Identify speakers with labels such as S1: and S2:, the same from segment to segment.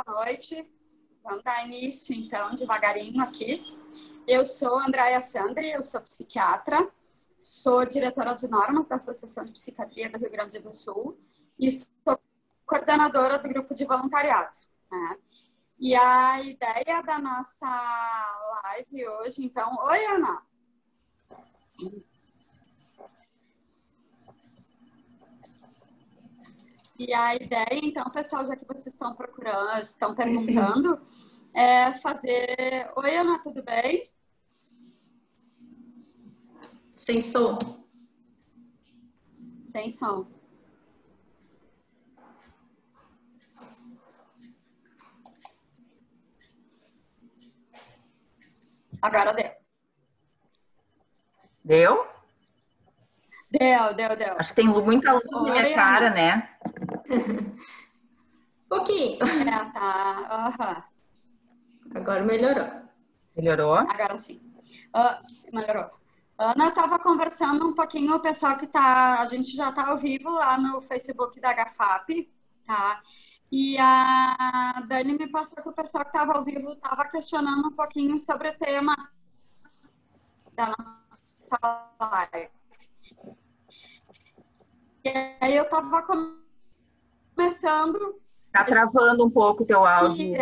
S1: boa noite. Vamos dar início, então, devagarinho aqui. Eu sou Andréia Sandri, eu sou psiquiatra, sou diretora de normas da Associação de Psiquiatria do Rio Grande do Sul e sou coordenadora do grupo de voluntariado, né? E a ideia da nossa live hoje, então... Oi, Ana! E a ideia, então, pessoal, já que vocês estão procurando, estão perguntando, é fazer... Oi, Ana, tudo bem?
S2: Sem som.
S1: Sem som. Agora deu.
S3: Deu?
S1: Deu.
S3: Acho que tem muita luz na minha cara, né?
S2: Pouquinho.
S1: Tá. Uhum.
S2: Agora melhorou.
S3: Melhorou?
S1: Agora sim. Melhorou. Ana, eu estava conversando um pouquinho, o pessoal que tá... A gente já está ao vivo lá no Facebook da HFAP, tá? E a Dani me passou que o pessoal que estava ao vivo estava questionando um pouquinho sobre o tema da nossa live. E aí eu estava começando...
S3: Tá travando um pouco o teu áudio.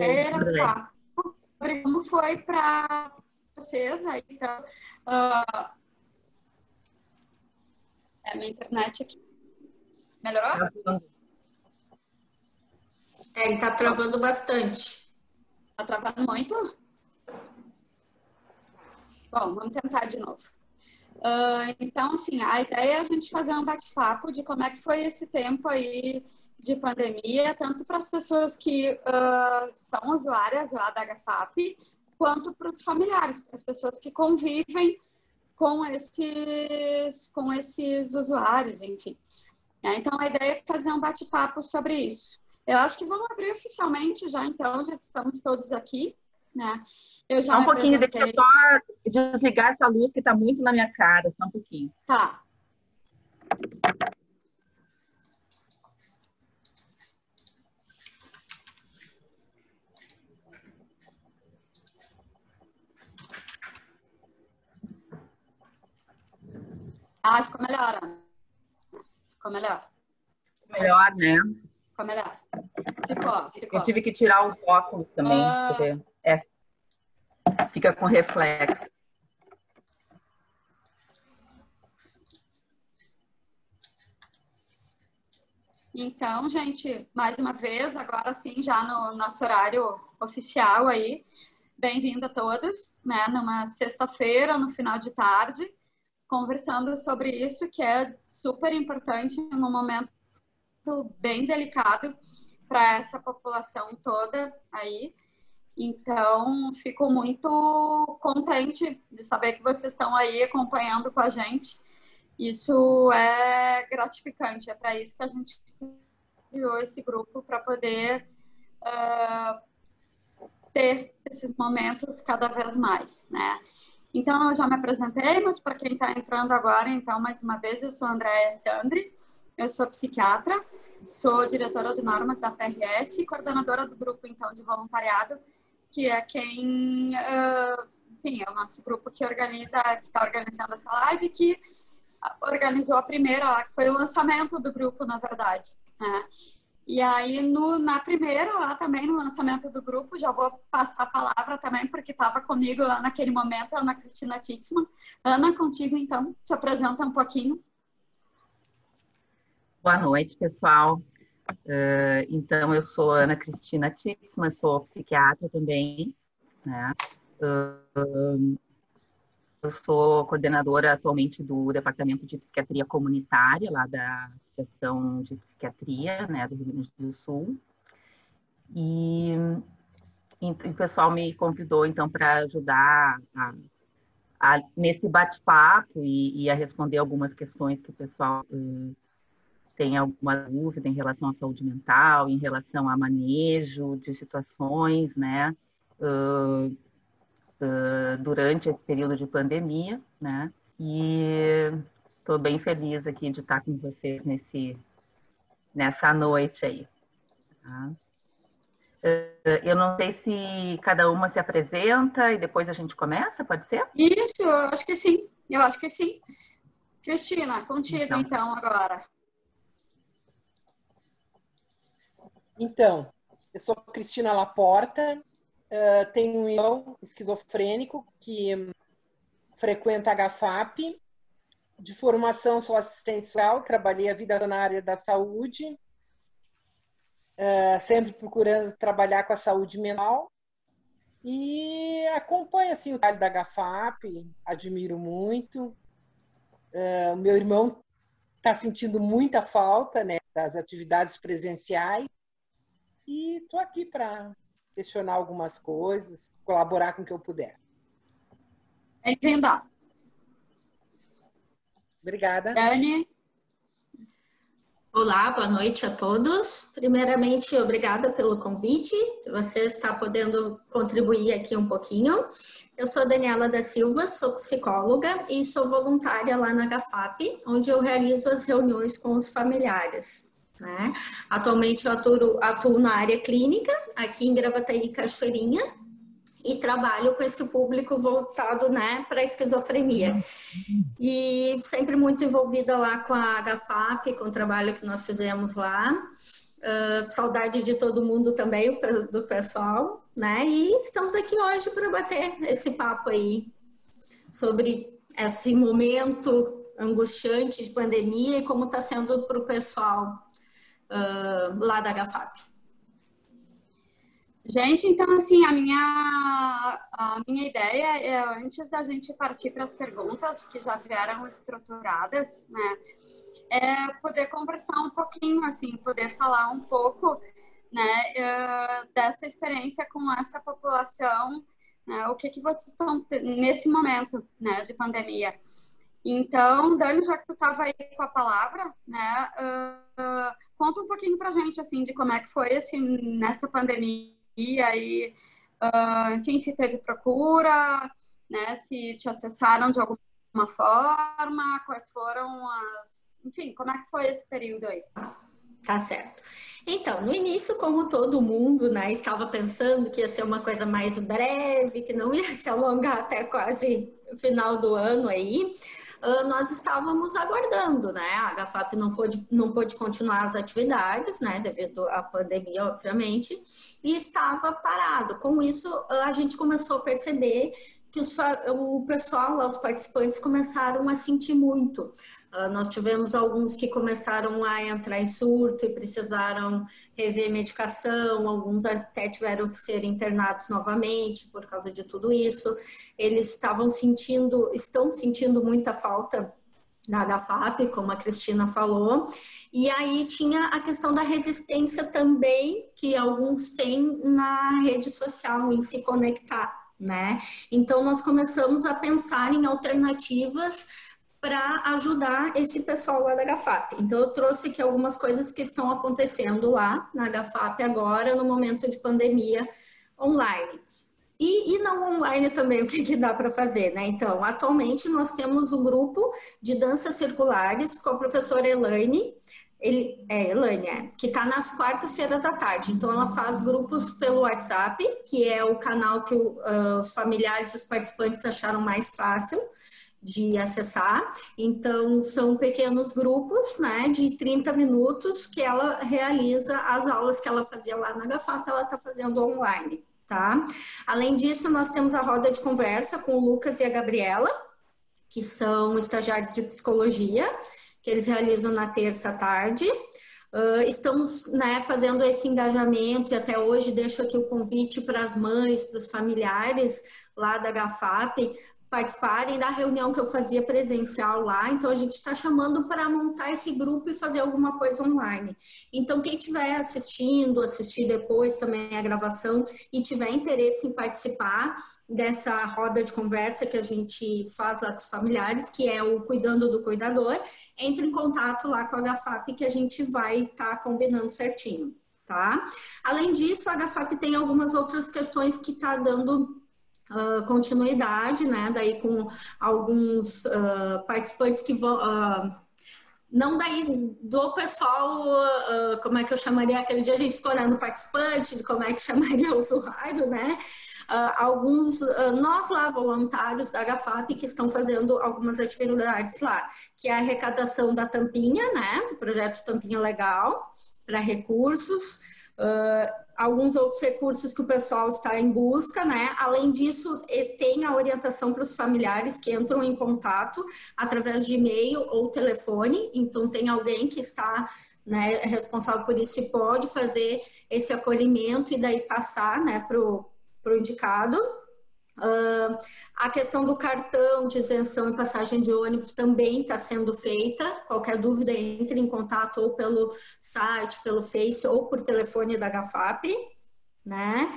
S1: Sobre como foi para vocês aí, então... a minha internet aqui. Melhorou?
S2: Ele tá travando bastante.
S1: Tá travando muito? Bom, vamos tentar de novo. Então, assim, a ideia é a gente fazer um bate-papo de como é que foi esse tempo aí de pandemia, tanto para as pessoas que são usuárias lá da HFAP, quanto para os familiares, para as pessoas que convivem com esses usuários, enfim. Então, a ideia é fazer um bate-papo sobre isso. Eu acho que vamos abrir oficialmente já, então, já que estamos todos aqui, né? Eu já
S3: Só um pouquinho, deixa eu só desligar essa luz que está muito na minha cara, só um pouquinho.
S1: Tá. Ficou melhor, Ana. Ficou melhor.
S3: Melhor, né?
S1: Ficou melhor. Ficou.
S3: Eu tive que tirar os óculos também, fica com reflexo.
S1: Então, gente, mais uma vez, agora sim, já no nosso horário oficial aí, bem-vindo a todos, né? Numa sexta-feira, no final de tarde, conversando sobre isso, que é super importante num momento bem delicado para essa população toda aí. Então, fico muito contente de saber que vocês estão aí acompanhando com a gente. Isso é gratificante, é para isso que a gente criou esse grupo, para poder ter esses momentos cada vez mais, né? Então, eu já me apresentei, mas para quem está entrando agora, então, mais uma vez, eu sou Andréia Sandri, eu sou psiquiatra, sou diretora de normas da PRS e coordenadora do grupo, então, de voluntariado, que é quem, enfim, é o nosso grupo que está organizando essa live, que organizou a primeira lá, que foi o lançamento do grupo, na verdade, né? E aí, na primeira, lá também, no lançamento do grupo, já vou passar a palavra também, porque estava comigo lá naquele momento, a Ana Cristina Titzman. Ana, contigo, então, se apresenta um pouquinho.
S3: Boa noite, pessoal. Então, eu sou Ana Cristina Titzman, sou psiquiatra também, né? Eu sou coordenadora atualmente do Departamento de Psiquiatria Comunitária, lá da Associação de Psiquiatria, né, do Rio Grande do Sul. E o pessoal me convidou, então, para ajudar nesse bate-papo e a responder algumas questões que o pessoal tem alguma dúvida em relação à saúde mental, em relação a manejo de situações, né? Durante esse período de pandemia, né? E estou bem feliz aqui de estar com vocês nessa noite aí. Tá? Eu não sei se cada uma se apresenta e depois a gente começa, pode ser?
S1: Isso, eu acho que sim. Eu acho que sim. Cristina, contigo então agora.
S4: Então, eu sou Cristina Laporta, tenho um irmão esquizofrênico que frequenta a HFAP. De formação, sou assistente social, trabalhei a vida na área da saúde, sempre procurando trabalhar com a saúde mental. E acompanho assim, o trabalho da HFAP, admiro muito. O meu irmão está sentindo muita falta, né, das atividades presenciais. E estou aqui para questionar algumas coisas, colaborar com o que eu puder.
S1: Entenda.
S4: Obrigada.
S1: Dani.
S2: Olá, boa noite a todos. Primeiramente, obrigada pelo convite. Você está podendo contribuir aqui um pouquinho. Eu sou Daniela da Silva, sou psicóloga e sou voluntária lá na HFAP, onde eu realizo as reuniões com os familiares, né? Atualmente eu atuo na área clínica, aqui em Gravataí, Cachoeirinha, e trabalho com esse público voltado, né, para a esquizofrenia. E sempre muito envolvida lá com a HFAP, com o trabalho que nós fizemos lá. Saudade de todo mundo também, do pessoal, né? E estamos aqui hoje para bater esse papo aí sobre esse momento angustiante de pandemia e como está sendo para o pessoal lá da HFAP.
S1: Gente, então, assim, a minha ideia é, antes da gente partir para as perguntas que já vieram estruturadas, né, é poder conversar um pouquinho, assim, poder falar um pouco, né, dessa experiência com essa população, né, o que vocês estão nesse momento, né, de pandemia. Então, Dani, já que tu estava aí com a palavra, né, conta um pouquinho para a gente, assim, de como é que foi, assim, nessa pandemia. E aí, enfim, se teve procura, né, se te acessaram de alguma forma, quais foram as... Enfim, como é que foi esse período aí?
S2: Tá certo. Então, no início, como todo mundo, né, estava pensando que ia ser uma coisa mais breve, que não ia se alongar até quase o final do ano aí, nós estávamos aguardando, né? A HFAP não pôde continuar as atividades, né? Devido à pandemia, obviamente, e estava parado. Com isso, a gente começou a perceber que o pessoal lá, os participantes, começaram a sentir muito. Nós tivemos alguns que começaram a entrar em surto e precisaram rever medicação, alguns até tiveram que ser internados novamente por causa de tudo isso. Eles estão sentindo muita falta da HFAP, como a Cristina falou, e aí tinha a questão da resistência também, que alguns têm na rede social, em se conectar, né? Então, nós começamos a pensar em alternativas para ajudar esse pessoal lá da HFAP. Então, eu trouxe aqui algumas coisas que estão acontecendo lá na HFAP agora, no momento de pandemia online. E não online também, o que dá para fazer, né? Então, atualmente nós temos um grupo de danças circulares com a professora Elaine, que está nas quartas-feiras da tarde. Então, ela faz grupos pelo WhatsApp, que é o canal que os familiares e os participantes acharam mais fácil de acessar. Então, são pequenos grupos, né, de 30 minutos que ela realiza as aulas que ela fazia lá na HFAP, ela está fazendo online, tá? Além disso, nós temos a roda de conversa com o Lucas e a Gabriela, que são estagiários de psicologia, que eles realizam na terça à tarde. Estamos, né, fazendo esse engajamento e até hoje deixo aqui o convite para as mães, para os familiares lá da HFAP, participarem da reunião que eu fazia presencial lá. Então, a gente está chamando para montar esse grupo e fazer alguma coisa online. Então, quem estiver assistir depois também a gravação e tiver interesse em participar dessa roda de conversa que a gente faz lá com os familiares, que é o Cuidando do Cuidador, entre em contato lá com a HFAP que a gente vai estar combinando certinho, tá? Além disso, a HFAP tem algumas outras questões que está dando continuidade, né, daí com alguns participantes que vão, não daí do pessoal, como é que eu chamaria? Aquele dia a gente ficou olhando o participante, de como é que chamaria o usuário, né? Alguns, nós lá, voluntários da HFAP, que estão fazendo algumas atividades lá, que é a arrecadação da tampinha, né? Do projeto Tampinha Legal, para recursos, alguns outros recursos que o pessoal está em busca, né? Além disso, tem a orientação para os familiares que entram em contato através de e-mail ou telefone. Então, tem alguém que está, né, responsável por isso e pode fazer esse acolhimento e daí passar, né, para o indicado. A questão do cartão de isenção e passagem de ônibus também está sendo feita. Qualquer dúvida, entre em contato ou pelo site, pelo Face ou por telefone da HFAP, né?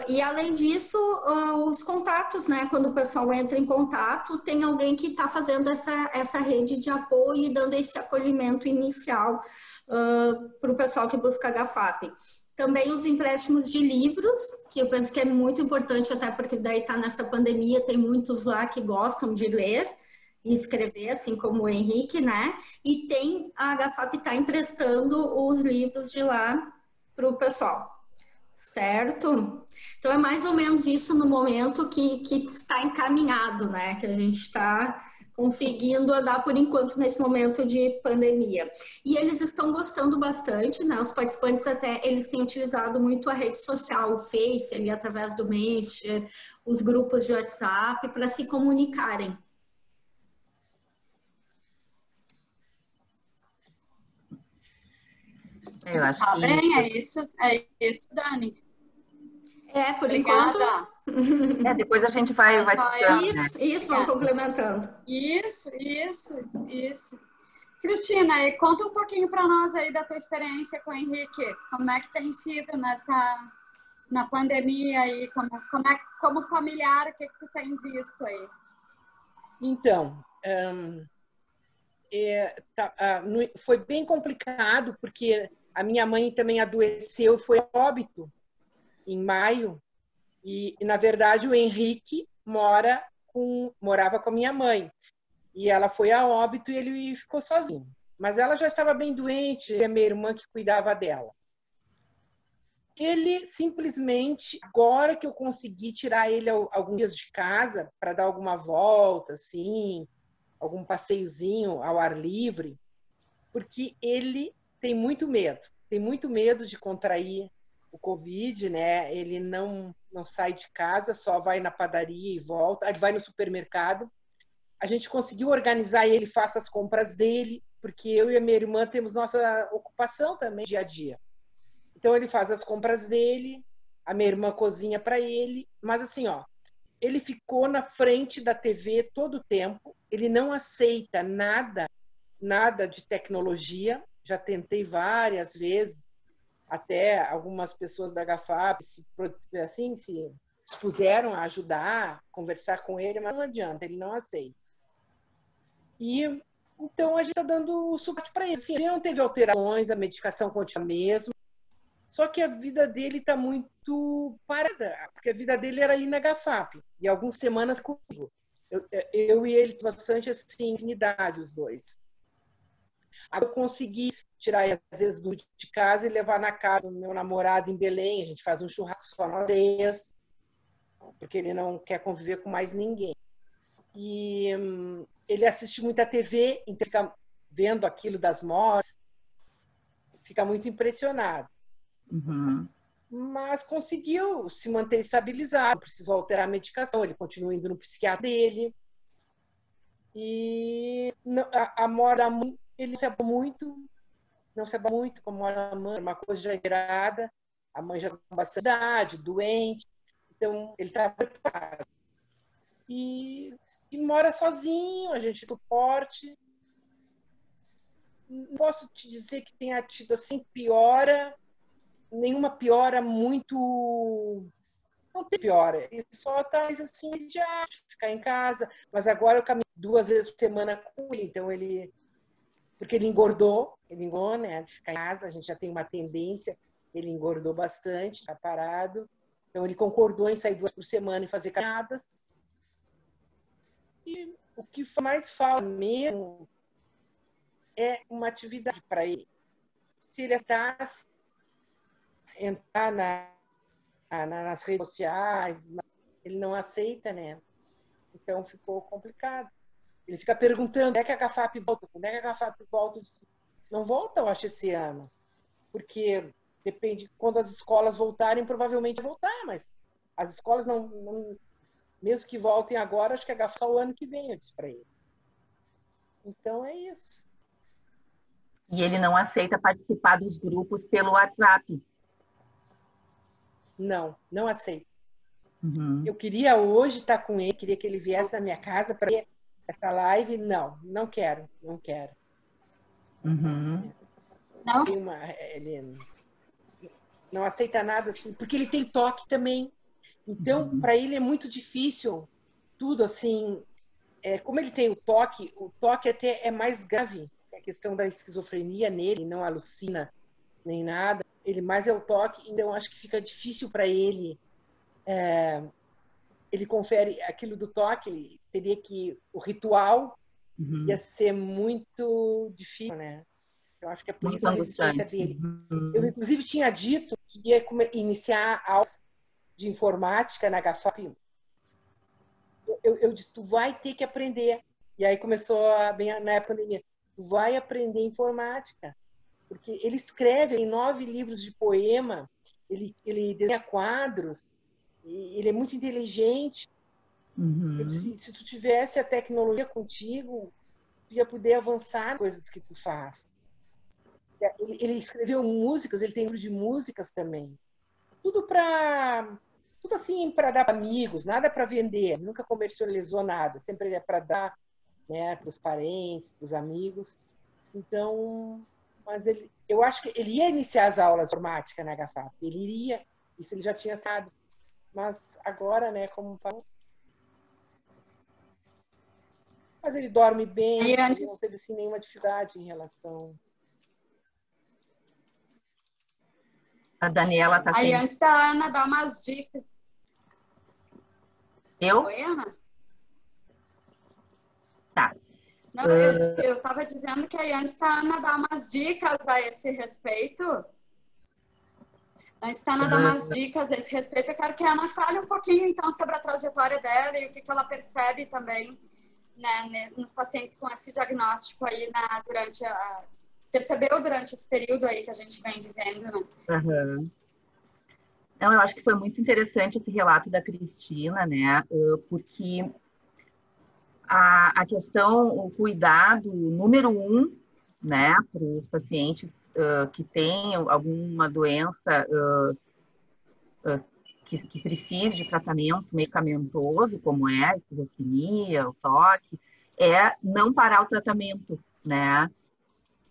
S2: E além disso, os contatos, né? Quando o pessoal entra em contato, tem alguém que está fazendo essa rede de apoio e dando esse acolhimento inicial para o pessoal que busca a HFAP. Também os empréstimos de livros, que eu penso que é muito importante, até porque daí está nessa pandemia, tem muitos lá que gostam de ler e escrever, assim como o Henrique, né? E tem a HFAP está emprestando os livros de lá para o pessoal, certo? Então é mais ou menos isso no momento que está encaminhado, né? Que a gente está conseguindo andar por enquanto nesse momento de pandemia. E eles estão gostando bastante, né? Os participantes até, eles têm utilizado muito a rede social, o Face, ali através do Messenger, os grupos de WhatsApp, para se comunicarem.
S3: Eu acho
S1: Tá
S3: que...
S1: bem, é isso, Dani.
S2: Por
S1: Obrigada.
S2: enquanto...
S3: depois a gente vai
S2: Isso, vão complementando.
S1: Isso. Cristina, e conta um pouquinho para nós aí da tua experiência com o Henrique. Como é que tem sido na pandemia aí? Como familiar, o que tu tem visto aí?
S4: Então, foi bem complicado, porque a minha mãe também adoeceu, foi óbito em maio, e na verdade o Henrique morava com a minha mãe, e ela foi a óbito e ele ficou sozinho. Mas ela já estava bem doente, e a minha irmã que cuidava dela. Ele simplesmente, agora que eu consegui tirar ele alguns dias de casa para dar alguma volta, assim, algum passeiozinho ao ar livre, porque ele tem muito medo de contrair o Covid, né? Ele não sai de casa, só vai na padaria e volta, ele vai no supermercado. A gente conseguiu organizar ele, faça as compras dele, porque eu e a minha irmã temos nossa ocupação também, dia a dia. Então ele faz as compras dele, a minha irmã cozinha para ele, mas assim, ele ficou na frente da TV todo o tempo, ele não aceita nada de tecnologia. Já tentei várias vezes, até algumas pessoas da HFAP se dispuseram a ajudar, conversar com ele, mas não adianta, ele não aceita. E então a gente está dando suporte para ele. Assim, ele não teve alterações, a medicação continua a mesma, só que a vida dele está muito parada, porque a vida dele era ir na HFAP, e algumas semanas comigo. Eu e ele bastante assim, infinidade, os dois. Agora eu consegui tirar ele às vezes de casa e levar na casa do meu namorado em Belém. A gente faz um churrasco só nós três, porque ele não quer conviver com mais ninguém. E ele assiste muita TV, então fica vendo aquilo das mortes, fica muito impressionado.
S3: Uhum.
S4: Mas conseguiu se manter estabilizado, precisou alterar a medicação, ele continua indo no psiquiatra dele. E a morte da mãe, ele não se abalou muito como a mãe, uma coisa já esperada. A mãe já com bastante idade, doente, então ele está preparado. E mora sozinho, a gente suporte. Não posso te dizer que tenha tido assim nenhuma piora muito. Não tem piora, ele só está assim de ficar em casa. Mas agora eu caminho 2 vezes por semana com ele, então porque ele engordou, né, de ficar em casa, a gente já tem uma tendência, ele engordou bastante, está parado. Então ele concordou em sair 2 vezes por semana e fazer caminhadas. E o que mais fala mesmo é uma atividade para ele. Se ele aceitasse entrar nas redes sociais, mas ele não aceita, né? Então ficou complicado. Ele fica perguntando, quando é que a GAFAP volta? Quando é que a GAFAP volta? Eu disse, não volta, eu acho, esse ano. Porque depende, quando as escolas voltarem, provavelmente vai voltar, mas as escolas não mesmo que voltem agora, acho que a GAFAP só o ano que vem, eu disse para ele. Então é isso.
S3: E ele não aceita participar dos grupos pelo WhatsApp?
S4: Não aceito.
S3: Uhum.
S4: Eu queria hoje estar com ele, queria que ele viesse na minha casa para ver essa live. Não quero.
S3: Uhum.
S1: Não?
S4: Ele não aceita nada assim, porque ele tem toque também. Então, para ele é muito difícil tudo assim. Como ele tem o toque até é mais grave. A questão da esquizofrenia nele, não alucina nem nada. Ele mais é o toque, então acho que fica difícil para ele. Ele confere aquilo do toque, ele teria que o ritual ia ser muito difícil, né? Eu acho que é por
S3: Muito
S4: isso a resistência
S3: angustiante.
S4: dele. Eu, inclusive, tinha dito que ia iniciar aulas de informática na GAFAP. Eu disse, tu vai ter que aprender. E aí começou, bem na época da pandemia, tu vai aprender informática. Porque ele escreve em 9 livros de poema, ele desenha quadros, ele é muito inteligente.
S3: Uhum.
S4: Eu disse, se tu tivesse a tecnologia contigo, tu ia poder avançar nas coisas que tu faz. Ele escreveu músicas, ele tem livro de músicas também. Tudo assim para dar para amigos, nada para vender. Nunca comercializou nada, sempre é para dar, né, para os parentes, para os amigos. Então, mas eu acho que ele ia iniciar as aulas de informática na GAFAP. Ele iria, isso ele já tinha sabido. Mas agora, né, como mas ele dorme bem, ele não teve assim, nenhuma dificuldade em relação.
S3: A Daniela está
S1: Aí antes da Ana dar umas dicas.
S3: Eu?
S1: Oi, Ana?
S3: Tá.
S1: Não, eu estava dizendo que aí antes da Ana dar umas dicas a esse respeito. Antes da Ana dar umas dicas a esse respeito, eu quero que a Ana fale um pouquinho, então, sobre a trajetória dela e o que ela percebe também, né, nos pacientes com esse diagnóstico aí percebeu durante esse período aí que a gente vem vivendo, né?
S3: Uhum. Não, eu acho que foi muito interessante esse relato da Cristina, né? Porque a questão, o cuidado número 1, né, para os pacientes que têm alguma doença que precise de tratamento medicamentoso, como é a esquizofrenia, o toque, é não parar o tratamento, né?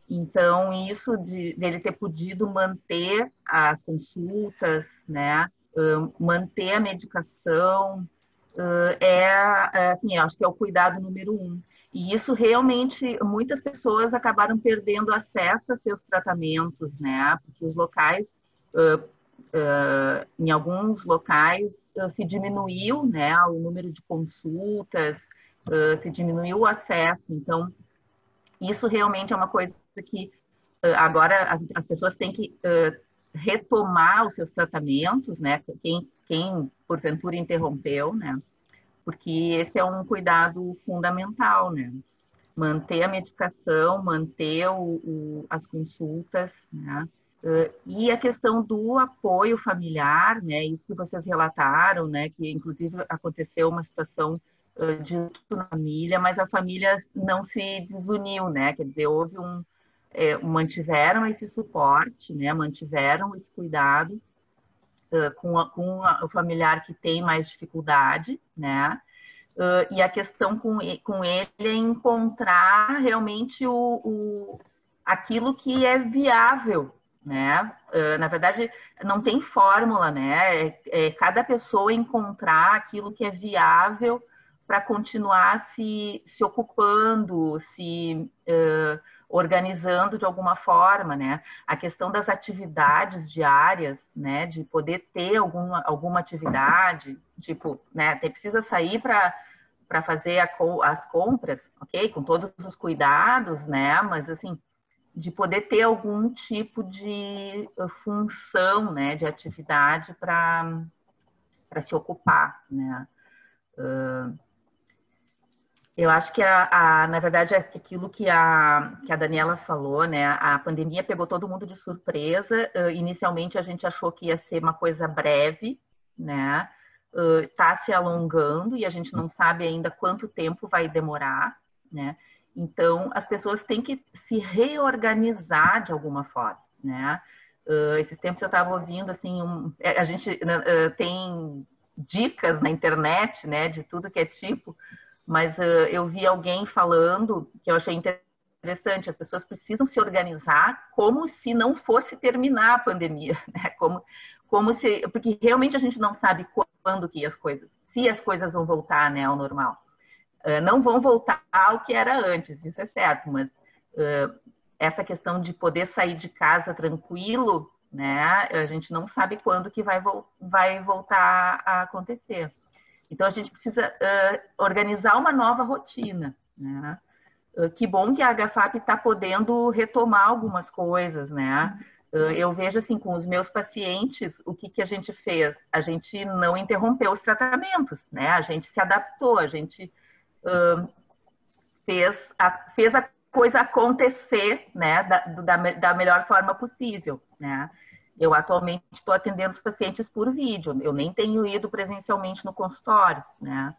S3: Então, isso dele ter podido manter as consultas, né? Manter a medicação, assim, acho que é o cuidado número 1. E isso realmente, muitas pessoas acabaram perdendo acesso a seus tratamentos, né? Porque os locais, em alguns locais, se diminuiu, né? O número de consultas, se diminuiu o acesso. Então, isso realmente é uma coisa que agora as pessoas têm que retomar os seus tratamentos, né? Quem porventura interrompeu, né? Porque esse é um cuidado fundamental, né? Manter a medicação, manter as consultas, né? E a questão do apoio familiar, né? Isso que vocês relataram, né? Que inclusive aconteceu uma situação de luto na família, mas a família não se desuniu, né? Quer dizer, houve mantiveram esse suporte, né? Mantiveram esse cuidado com o familiar que tem mais dificuldade, né? E a questão com ele é encontrar realmente aquilo que é viável, né? Na verdade, não tem fórmula, né? Cada pessoa encontrar aquilo que é viável para continuar se ocupando, se organizando de alguma forma, né? A questão das atividades diárias, né? De poder ter alguma atividade, tipo, né? Até precisa sair para fazer as compras, ok? Com todos os cuidados, né? Mas, assim, de poder ter algum tipo de função, né? De atividade para se ocupar, né? Eu acho que, na verdade, é aquilo que a Daniela falou, né? A pandemia pegou todo mundo de surpresa. Inicialmente, a gente achou que ia ser uma coisa breve, né? Está se alongando e a gente não sabe ainda quanto tempo vai demorar, né? Então, as pessoas têm que se reorganizar de alguma forma, né? Esses tempos eu estava ouvindo, assim, a gente tem dicas na internet, né? De tudo que é tipo, mas eu vi alguém falando que eu achei interessante, as pessoas precisam se organizar como se não fosse terminar a pandemia, né? Como se, porque realmente a gente não sabe quando que se as coisas vão voltar, né, ao normal. Não vão voltar ao que era antes, isso é certo, mas essa questão de poder sair de casa tranquilo, né, a gente não sabe quando que vai voltar a acontecer. Então, a gente precisa organizar uma nova rotina, né? Que bom que a HFAP está podendo retomar algumas coisas, né? Eu vejo, assim, com os meus pacientes, o que a gente fez? A gente não interrompeu os tratamentos, né? A gente se adaptou, a gente fez a coisa acontecer, né? Da melhor forma possível, né? Eu atualmente estou atendendo os pacientes por vídeo, eu nem tenho ido presencialmente no consultório, né?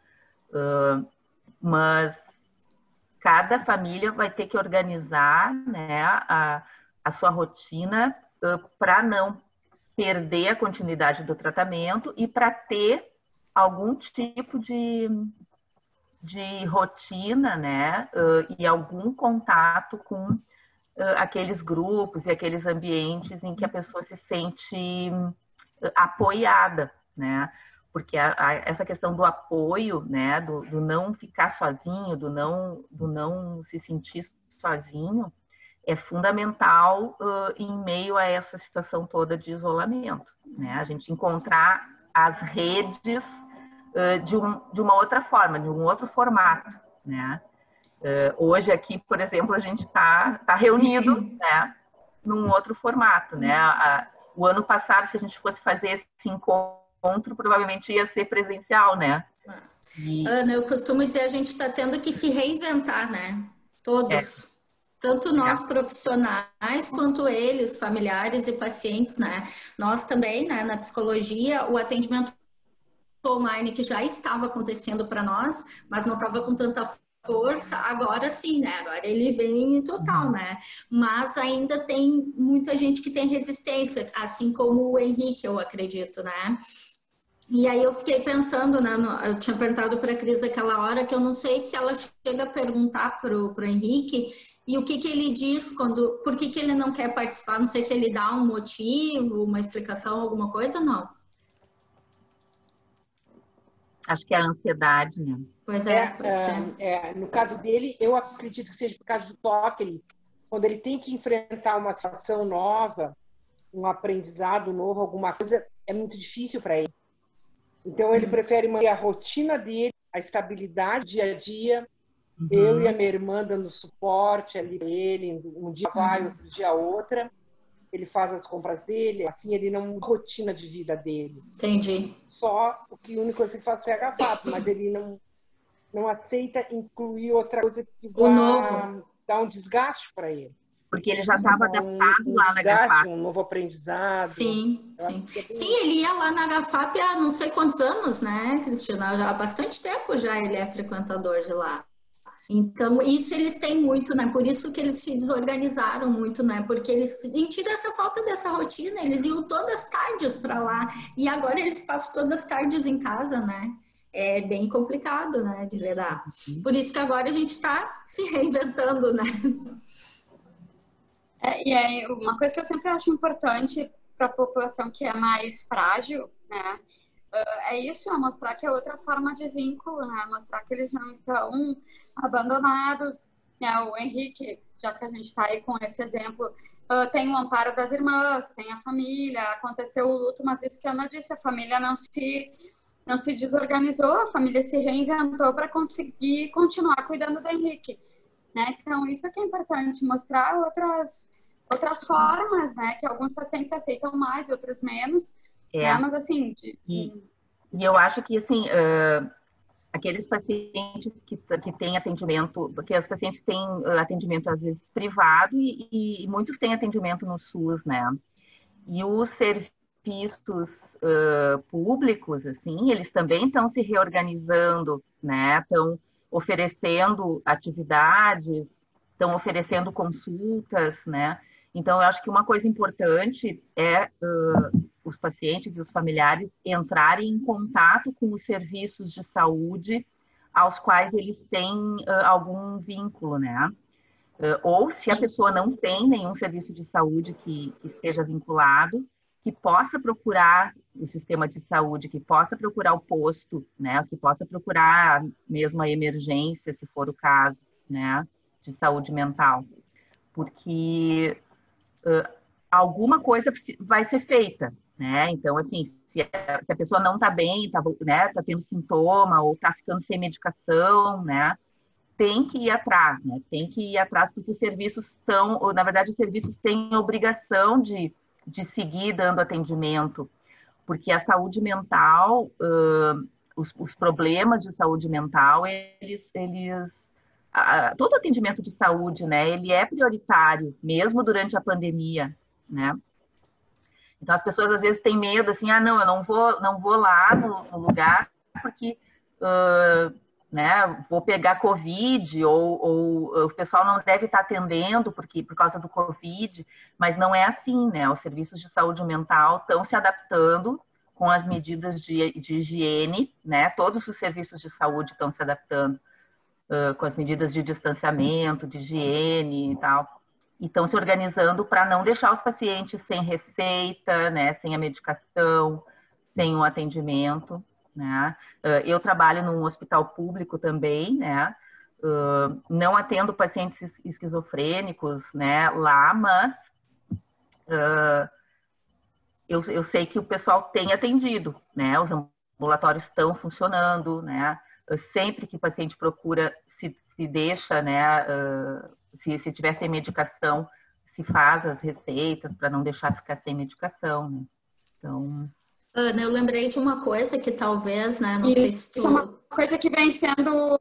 S3: Mas cada família vai ter que organizar, né, a sua rotina para não perder a continuidade do tratamento e para ter algum tipo de rotina, né, e algum contato com aqueles grupos e aqueles ambientes em que a pessoa se sente apoiada, né? Porque essa questão do apoio, né, do não ficar sozinho, do não se sentir sozinho, é fundamental em meio a essa situação toda de isolamento, né? A gente encontrar as redes de uma outra forma, de um outro formato, né? Hoje aqui, por exemplo, a gente está reunido, né, num outro formato, né? O ano passado, se a gente fosse fazer esse encontro, provavelmente ia ser presencial, né?
S2: Ana, eu costumo dizer, a gente está tendo que se reinventar, né? Todos. Tanto nós profissionais, quanto eles, familiares e pacientes, né? Nós também, né, na psicologia, o atendimento online que já estava acontecendo para nós, mas não estava com tanta força, agora sim, né? Agora ele vem em total, né? Mas ainda tem muita gente que tem resistência, assim como o Henrique, eu acredito, né? E aí eu fiquei pensando, né? Eu tinha perguntado para a Cris aquela hora que eu não sei se ela chega a perguntar pro Henrique e o que ele diz por que ele não quer participar, não sei se ele dá um motivo, uma explicação, alguma coisa, não.
S3: Acho que é a ansiedade, né?
S2: Pois pode ser.
S4: No caso dele, eu acredito que seja por causa do toque. Quando ele tem que enfrentar uma situação nova, um aprendizado novo, alguma coisa, é muito difícil para ele. Então, ele prefere manter a rotina dele, a estabilidade, dia a dia. Eu e a minha irmã dando suporte ali para ele, um dia vai, outro dia outra. Ele faz as compras dele, assim, ele não rotina de vida dele.
S2: Entendi.
S4: Só a única coisa que ele faz é HFAP, mas ele não aceita incluir outra coisa que vai dar um desgaste para ele.
S3: Porque ele já estava adaptado lá na HFAP.
S4: Um novo aprendizado.
S2: Sim. Sim, ele ia lá na HFAP há não sei quantos anos, né, Cristina? Já há bastante tempo já ele é frequentador de lá. Então, isso eles têm muito, né? Por isso que eles se desorganizaram muito, né? Porque eles sentiram essa falta dessa rotina, eles iam todas as tardes para lá e agora eles passam todas as tardes em casa, né? É bem complicado, né, de lidar. Por isso que agora a gente está se reinventando, né?
S1: E aí, uma coisa que eu sempre acho importante para a população que é mais frágil, né? É isso, é mostrar que é outra forma de vínculo, né? Mostrar que eles não estão abandonados, né? O Henrique, já que a gente está aí com esse exemplo, tem o amparo das irmãs, tem a família, aconteceu o luto, mas isso que a Ana disse, a família não se não se desorganizou, a família se reinventou para conseguir continuar cuidando do Henrique, né? Então, isso é que é importante, mostrar outras formas, né? Que alguns pacientes aceitam mais, outros menos, né? Mas, assim...
S3: E eu acho que, assim, aqueles pacientes que têm atendimento, porque os pacientes têm atendimento, às vezes, privado e muitos têm atendimento no SUS, né? E os serviços públicos, assim, eles também estão se reorganizando, né? Estão oferecendo atividades, estão oferecendo consultas, né? Então, eu acho que uma coisa importante é os pacientes e os familiares entrarem em contato com os serviços de saúde aos quais eles têm algum vínculo, né? Ou se a pessoa não tem nenhum serviço de saúde que esteja vinculado, que possa procurar o sistema de saúde, que possa procurar o posto, né? Que possa procurar mesmo a emergência, se for o caso, né? De saúde mental. Porque alguma coisa vai ser feita, né? Então, assim, se a pessoa não está bem, né, tá tendo sintoma ou está ficando sem medicação, né? Tem que ir atrás, né? Tem que ir atrás porque os serviços estão, ou, na verdade, os serviços têm a obrigação de seguir dando atendimento, porque a saúde mental, os problemas de saúde mental, todo atendimento de saúde, né? Ele é prioritário, mesmo durante a pandemia, né? Então as pessoas às vezes têm medo, assim, não, eu não vou lá no lugar porque né, vou pegar Covid, ou o pessoal não deve estar atendendo por causa do Covid, mas não é assim, né? Os serviços de saúde mental estão se adaptando com as medidas de higiene, né? Todos os serviços de saúde estão se adaptando com as medidas de distanciamento, de higiene e tal. E estão se organizando para não deixar os pacientes sem receita, né? Sem a medicação, sem o atendimento. Né? Eu trabalho num hospital público também, né? Não atendo pacientes esquizofrênicos, né, lá, mas eu sei que o pessoal tem atendido, né? Os ambulatórios estão funcionando, né? Sempre que o paciente procura, se deixa, né? Se tiver sem medicação, se faz as receitas para não deixar ficar sem medicação, né? Então...
S2: Ana, eu lembrei de uma coisa que talvez, né, não sei se tu...
S1: Isso é uma coisa que vem sendo...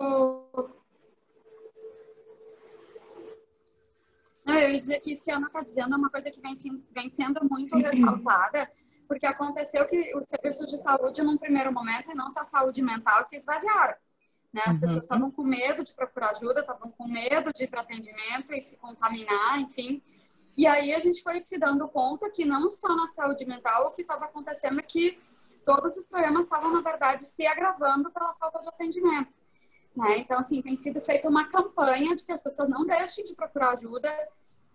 S1: Não, eu ia dizer que isso que a Ana está dizendo é uma coisa que vem sendo muito ressaltada, porque aconteceu que os serviços de saúde, num primeiro momento, e não só a saúde mental, se esvaziaram. Né? As pessoas estavam com medo de procurar ajuda, estavam com medo de ir para atendimento e se contaminar, enfim... E aí a gente foi se dando conta que não só na saúde mental, o que estava acontecendo é que todos os problemas estavam, na verdade, se agravando pela falta de atendimento. Né? Então, assim, tem sido feita uma campanha de que as pessoas não deixem de procurar ajuda,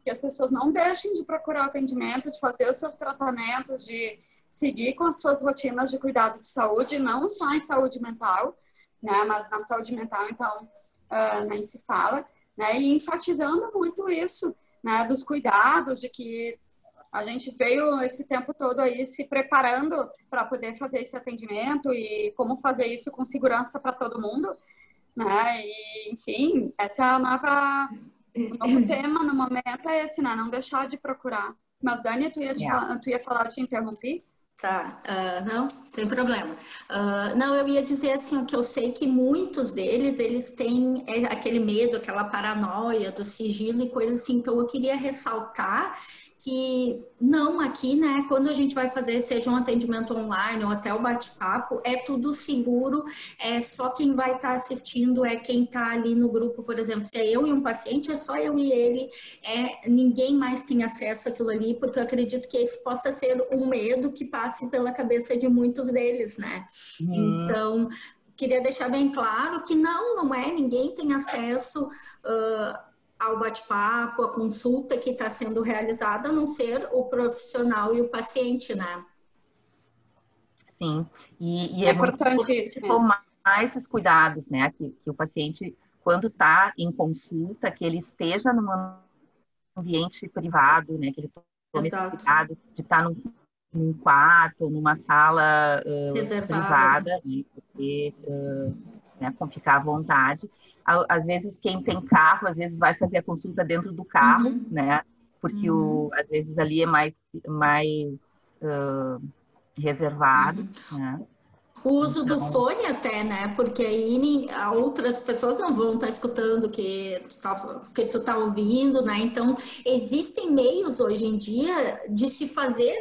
S1: que as pessoas não deixem de procurar atendimento, de fazer os seus tratamentos, de seguir com as suas rotinas de cuidado de saúde, não só em saúde mental, né? Mas na saúde mental, então, nem se fala, né? E enfatizando muito isso, né, dos cuidados, de que a gente veio esse tempo todo aí se preparando para poder fazer esse atendimento e como fazer isso com segurança para todo mundo, né? E, enfim, essa é o novo tema no momento é esse, né? Não deixar de procurar. Mas, Dani, tu ia falar, eu te interrompi?
S2: Tá, não, tem problema. Não, eu ia dizer assim, que eu sei que muitos deles, eles têm aquele medo, aquela paranoia do sigilo e coisas assim, então eu queria ressaltar que não aqui, né, quando a gente vai fazer, seja um atendimento online ou até o bate-papo, é tudo seguro, é só quem vai estar assistindo, é quem está ali no grupo, por exemplo, se é eu e um paciente, é só eu e ele, ninguém mais tem acesso àquilo ali, porque eu acredito que esse possa ser um medo que passe pela cabeça de muitos deles, né? Então, queria deixar bem claro que não é, ninguém tem acesso ao bate-papo, a consulta que está sendo realizada, a não ser o profissional e o paciente, né?
S3: Sim, e é muito
S1: importante isso mesmo.
S3: Tomar esses cuidados, né? Que o paciente, quando está em consulta, que ele esteja num ambiente privado, né? Que ele tome esse cuidado de estar num num quarto ou numa sala
S2: Reservada, né?
S3: privada, e poder, né, ficar à vontade. Às vezes, quem tem carro, às vezes vai fazer a consulta dentro do carro,
S2: Uhum,
S3: né? Porque
S2: uhum,
S3: às vezes ali é mais reservado,
S2: uhum.
S3: né?
S2: O uso do
S3: Então,
S2: fone até, né? Porque aí outras pessoas não vão estar escutando que tu tá ouvindo, né? Então, existem meios hoje em dia de se fazer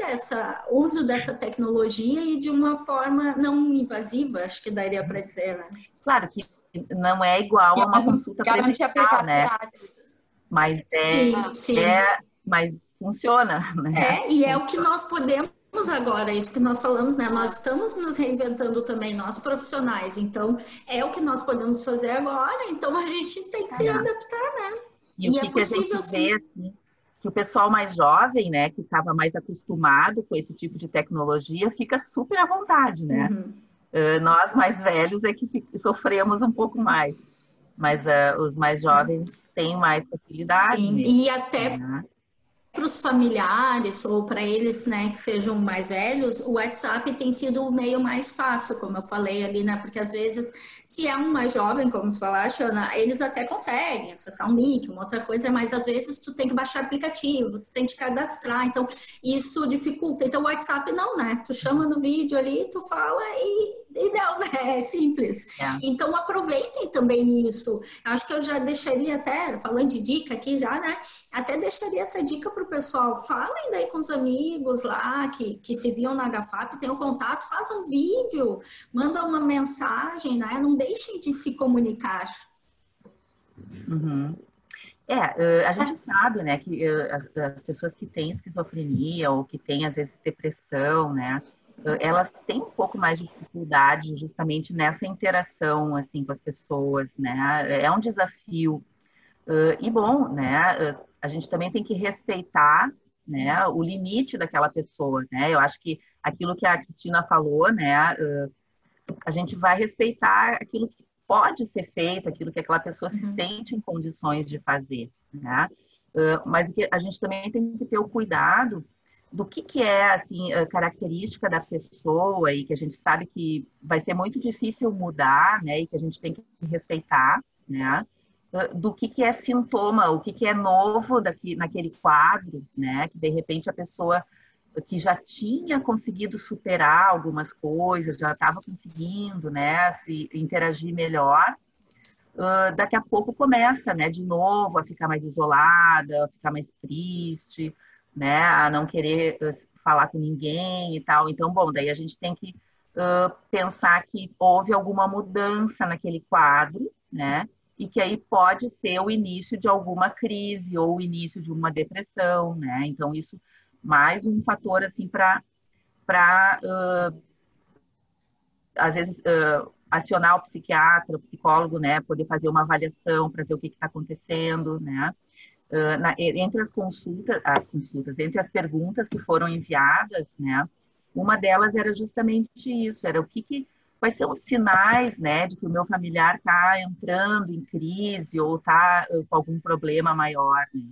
S2: uso dessa tecnologia e de uma forma não invasiva, acho que daria para dizer, né?
S3: claro que não é igual
S1: E
S3: a
S1: ao
S3: uma
S1: mesmo
S3: consulta
S1: garante a
S3: presencial, né?
S1: privacidade.
S3: Mas
S2: Sim, sim.
S3: mas funciona, né?
S2: E é o que nós podemos agora, isso que nós falamos, né? Nós
S1: Ah,
S2: estamos nos reinventando também, nós profissionais, então é o que nós podemos fazer agora, então a gente tem que se
S3: É.
S2: adaptar, né?
S3: E o
S2: E é
S3: que a gente
S2: possível
S3: vê,
S2: sim.
S3: assim, que o pessoal mais jovem, né, que estava mais acostumado com esse tipo de tecnologia, fica super à vontade, né?
S2: Uhum.
S3: Nós mais velhos é que sofremos um pouco mais, mas os mais jovens têm mais facilidade
S2: Sim,
S3: mesmo,
S2: e até
S3: né?
S2: para os familiares ou para eles, né, que sejam mais velhos, o WhatsApp tem sido o meio mais fácil, como eu falei ali, né? Porque às vezes, se é um mais jovem, como tu falaste, Ana, eles até conseguem acessar um link, uma outra coisa, mas às vezes tu tem que baixar aplicativo, tu tem que te cadastrar, então isso dificulta. Então o WhatsApp não, né? Tu chama no vídeo ali, tu fala e não, né? É simples.
S3: É.
S2: Então aproveitem também isso. Acho que eu já deixaria até, falando de dica aqui já, né? Até deixaria essa dica para o pessoal. Falem daí com os amigos lá que se viam na HFAP, tenham contato, façam um vídeo, mandam uma mensagem, né? Não deixem de se comunicar.
S3: Uhum. A gente sabe, né, que as pessoas que têm esquizofrenia ou que têm, às vezes, depressão, né, elas têm um pouco mais de dificuldade justamente nessa interação, assim, com as pessoas, né, é um desafio. E, bom, né, a gente também tem que respeitar, né, o limite daquela pessoa, né, eu acho que aquilo que a Cristina falou, né, a gente vai respeitar aquilo que pode ser feito, aquilo que aquela pessoa se
S2: Uhum.
S3: sente em condições de fazer, né? Mas a gente também tem que ter o cuidado do que é assim a característica da pessoa e que a gente sabe que vai ser muito difícil mudar, né? E que a gente tem que respeitar, né? Do que é sintoma, o que é novo naquele quadro, né? Que de repente a pessoa que já tinha conseguido superar algumas coisas, já estava conseguindo, né, se interagir melhor, daqui a pouco começa, né, de novo a ficar mais isolada, a ficar mais triste, né, a não querer falar com ninguém e tal. Então, bom, daí a gente tem que pensar que houve alguma mudança naquele quadro, né, e que aí pode ser o início de alguma crise ou o início de uma depressão, né? Então, isso mais um fator assim para às vezes acionar o psiquiatra, o psicólogo, né, poder fazer uma avaliação para ver o que está acontecendo, né? Entre as consultas, entre as perguntas que foram enviadas, né, uma delas era justamente isso, era quais são os sinais, né, de que o meu familiar está entrando em crise ou está com algum problema maior, né?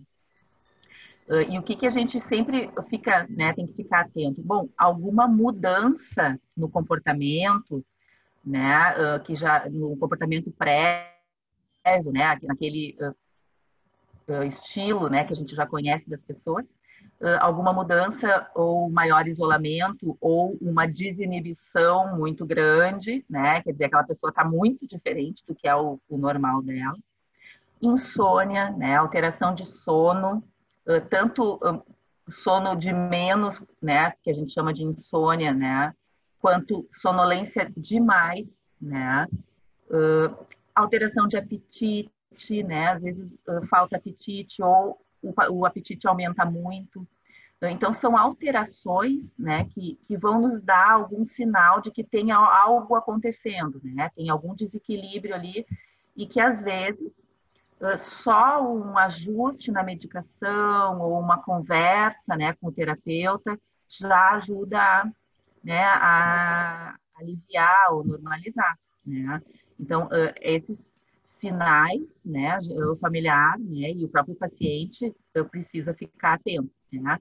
S3: E o que a gente sempre fica, né, tem que ficar atento? Bom, alguma mudança no comportamento, né, que já no comportamento prévio, né, naquele estilo, né, que a gente já conhece das pessoas, alguma mudança ou maior isolamento ou uma desinibição muito grande, né, quer dizer, aquela pessoa está muito diferente do que é o normal dela. Insônia, né, alteração de sono, tanto sono de menos, né, que a gente chama de insônia, né, quanto sonolência demais, né, alteração de apetite, né, às vezes falta apetite ou o apetite aumenta muito. Então, são alterações, né, que vão nos dar algum sinal de que tem algo acontecendo, né, tem algum desequilíbrio ali e que, às vezes, só um ajuste na medicação ou uma conversa, né, com o terapeuta já ajuda, né, a aliviar ou normalizar, né? Então, esses sinais, né, o familiar, né, e o próprio paciente precisa ficar atento, né?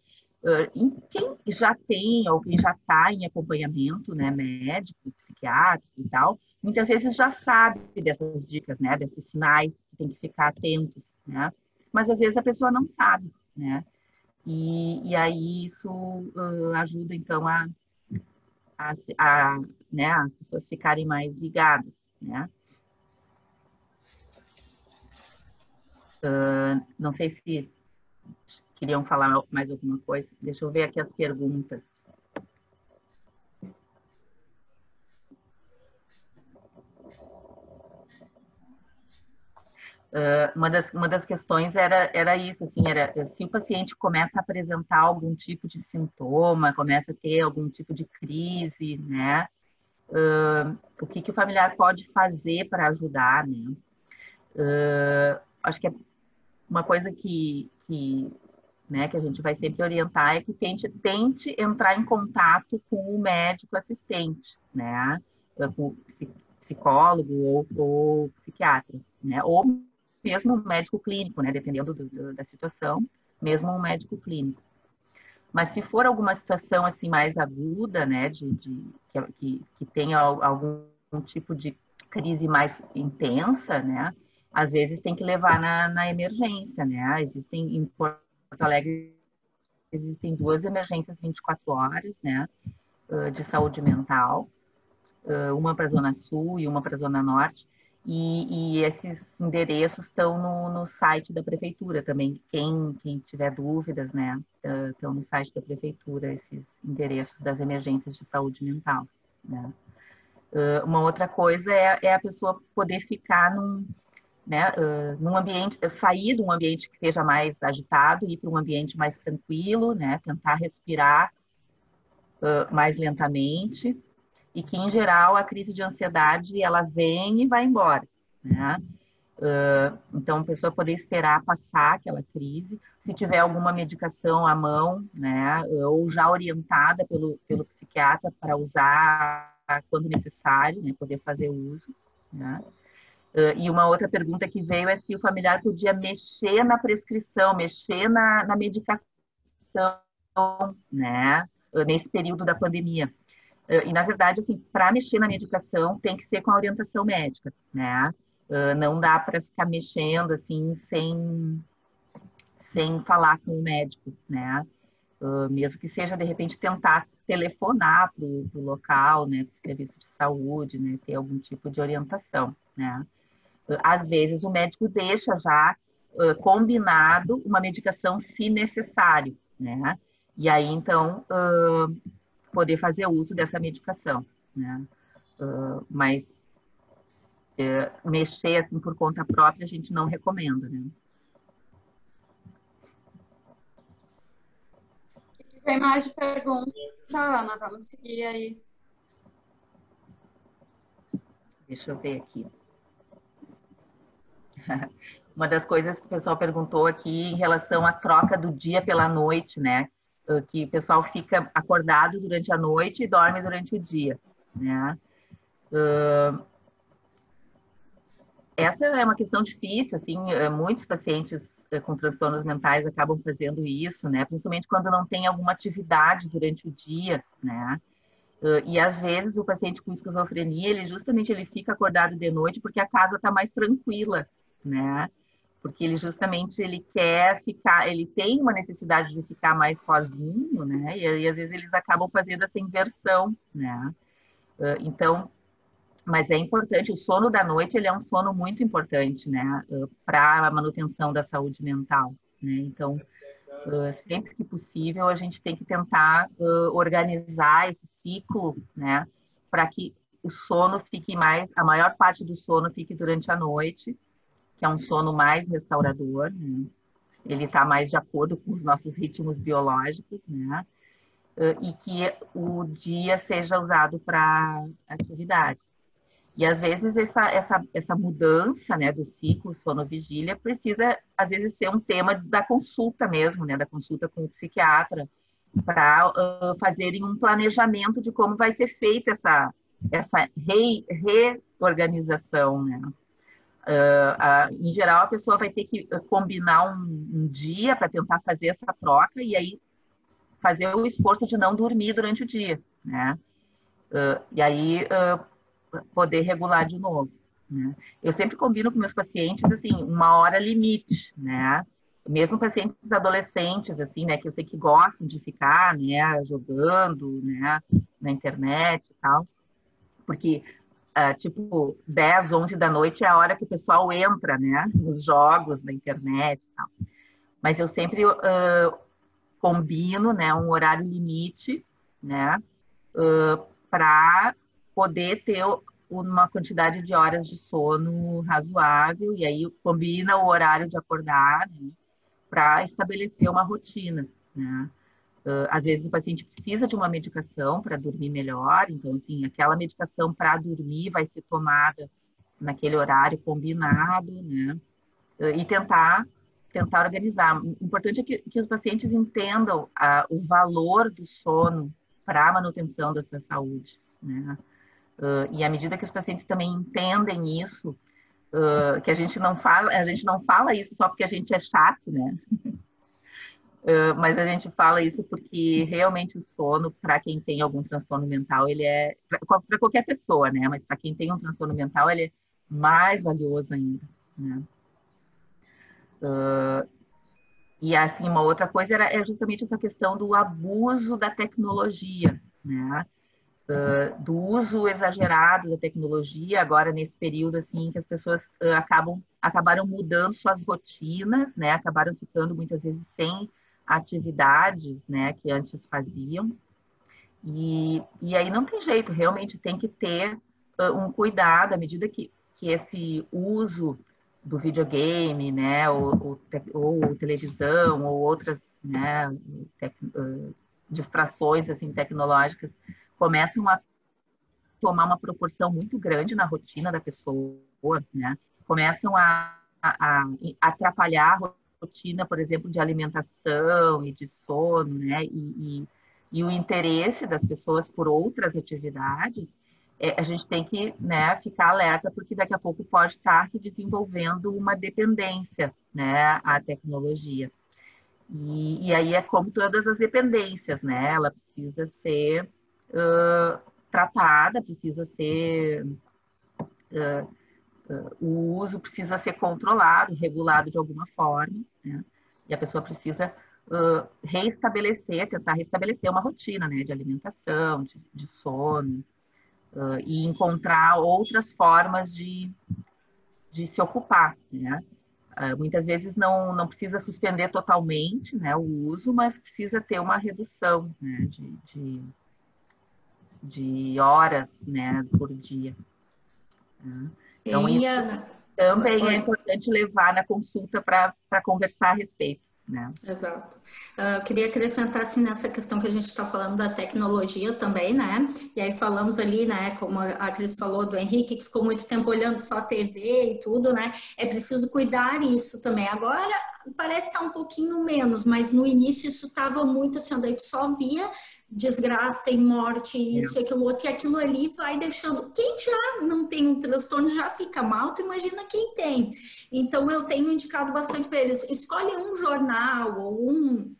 S3: Quem já tem ou quem já está em acompanhamento, né, médico, psiquiátrico e tal, muitas vezes já sabe dessas dicas, né, desses sinais que tem que ficar atento, né? Mas às vezes a pessoa não sabe, né? E aí isso ajuda então a, né, as pessoas ficarem mais ligadas, né? Não sei se queriam falar mais alguma coisa. Deixa eu ver aqui as perguntas. Uma das questões era isso, assim, era se o paciente começa a apresentar algum tipo de sintoma, começa a ter algum tipo de crise, né? O que o familiar pode fazer para ajudar, né? Acho que é uma coisa né, que a gente vai sempre orientar é que tente entrar em contato com o médico assistente, né? Com o psicólogo ou psiquiatra, né? Ou mesmo um médico clínico, né? Dependendo da situação, mesmo um médico clínico. Mas se for alguma situação assim mais aguda, né, que tenha algum tipo de crise mais intensa, né, às vezes tem que levar na emergência, né? Existem em Porto Alegre existem 2 emergências 24 horas, né, de saúde mental, uma para a Zona Sul e uma para a Zona Norte. E esses endereços estão no site da prefeitura também. Quem tiver dúvidas, né, estão no site da prefeitura, esses endereços das emergências de saúde mental, né. Uma outra coisa é a pessoa poder ficar né, num ambiente, sair de um ambiente que seja mais agitado, ir para um ambiente mais tranquilo, né, tentar respirar mais lentamente, e que, em geral, a crise de ansiedade, ela vem e vai embora, né? Então, a pessoa poder esperar passar aquela crise, se tiver alguma medicação à mão, né, ou já orientada pelo psiquiatra para usar quando necessário, né, poder fazer uso, né? E uma outra pergunta que veio é se o familiar podia mexer na prescrição, mexer na medicação, né, nesse período da pandemia. E, na verdade, assim, para mexer na medicação tem que ser com a orientação médica, né? Não dá para ficar mexendo, assim, sem falar com o médico, né? Mesmo que seja, de repente, tentar telefonar para o local, né? Para o serviço de saúde, né? Ter algum tipo de orientação, né? Às vezes, o médico deixa já combinado uma medicação se necessário, né? E aí, então, poder fazer uso dessa medicação, né? Mas mexer assim por conta própria a gente não recomenda, né?
S1: Tem mais de pergunta, Ana? Vamos seguir aí.
S3: Deixa eu ver aqui. Uma das coisas que o pessoal perguntou aqui em relação à troca do dia pela noite, né? Que o pessoal fica acordado durante a noite e dorme durante o dia, né? Essa é uma questão difícil, assim, muitos pacientes com transtornos mentais acabam fazendo isso, né? Principalmente quando não tem alguma atividade durante o dia, né? E às vezes o paciente com esquizofrenia, ele fica acordado de noite porque a casa está mais tranquila, né? Porque ele quer ficar, ele tem uma necessidade de ficar mais sozinho, né? E às vezes eles acabam fazendo essa inversão, né? Então, mas é importante, o sono da noite, ele é um sono muito importante, né? Para a manutenção da saúde mental, né? Então, sempre que possível, a gente tem que tentar organizar esse ciclo, né? Para que o sono fique a maior parte do sono fique durante a noite, que é um sono mais restaurador, né? Ele está mais de acordo com os nossos ritmos biológicos, né? E que o dia seja usado para atividade. E às vezes essa mudança, né, do ciclo sono-vigília precisa, às vezes, ser um tema da consulta mesmo, né, da consulta com o psiquiatra, para fazerem um planejamento de como vai ser feita essa reorganização, né? Em geral, a pessoa vai ter que combinar um dia para tentar fazer essa troca e aí fazer o esforço de não dormir durante o dia, né? E aí poder regular de novo, né? Eu sempre combino com meus pacientes, assim, 1 hora limite, né? Mesmo pacientes adolescentes, assim, né, que eu sei que gostam de ficar, né, jogando, né, na internet e tal, porque, tipo, 10, 11 da noite é a hora que o pessoal entra, né, nos jogos, na internet e tal. Mas eu sempre combino, né, um horário limite, né, para poder ter uma quantidade de horas de sono razoável, e aí combina o horário de acordar, né, para estabelecer uma rotina, né? Às vezes o paciente precisa de uma medicação para dormir melhor, então, assim, aquela medicação para dormir vai ser tomada naquele horário combinado, né? E tentar organizar. O importante é que os pacientes entendam o valor do sono para a manutenção da sua saúde, né? E à medida que os pacientes também entendem isso, que a gente não fala isso só porque a gente é chato, né? Mas a gente fala isso porque realmente o sono, para quem tem algum transtorno mental, ele é para qualquer pessoa, né? Mas para quem tem um transtorno mental, ele é mais valioso ainda, né? E assim, uma outra coisa é justamente essa questão do abuso da tecnologia, né? Do uso exagerado da tecnologia, agora nesse período assim que as pessoas acabaram mudando suas rotinas, né? Acabaram ficando muitas vezes sem atividades, né, que antes faziam. E aí não tem jeito, realmente tem que ter um cuidado à medida que esse uso do videogame, né, ou televisão, ou outras, né, distrações assim tecnológicas começam a tomar uma proporção muito grande na rotina da pessoa, né? Começam a atrapalhar a rotina, por exemplo, de alimentação e de sono, né? E o interesse das pessoas por outras atividades, a gente tem que, né, ficar alerta, porque daqui a pouco pode estar se desenvolvendo uma dependência, né, à tecnologia. E aí é como todas as dependências, né? Ela precisa ser tratada, precisa ser o uso precisa ser controlado, regulado de alguma forma, né? E a pessoa precisa tentar restabelecer uma rotina, né, de alimentação, de sono, e encontrar outras formas de se ocupar, né? Muitas vezes não precisa suspender totalmente, né, o uso, mas precisa ter uma redução, né, de horas, né, por dia. Né? Então,
S2: E,
S3: isso
S2: Ana,
S3: também é importante levar na consulta para conversar a respeito, né?
S2: Exato. Eu queria acrescentar assim nessa questão que a gente está falando da tecnologia também, né? E aí falamos ali, né, como a Cris falou do Henrique, que ficou muito tempo olhando só TV e tudo, né? É preciso cuidar isso também. Agora parece estar um pouquinho menos, mas no início isso estava muito assim, onde a gente só via desgraça e morte, isso e aquilo outro, e aquilo ali vai deixando. Quem já não tem um transtorno já fica mal, tu imagina quem tem. Então, eu tenho indicado bastante para eles: escolhe um jornal ou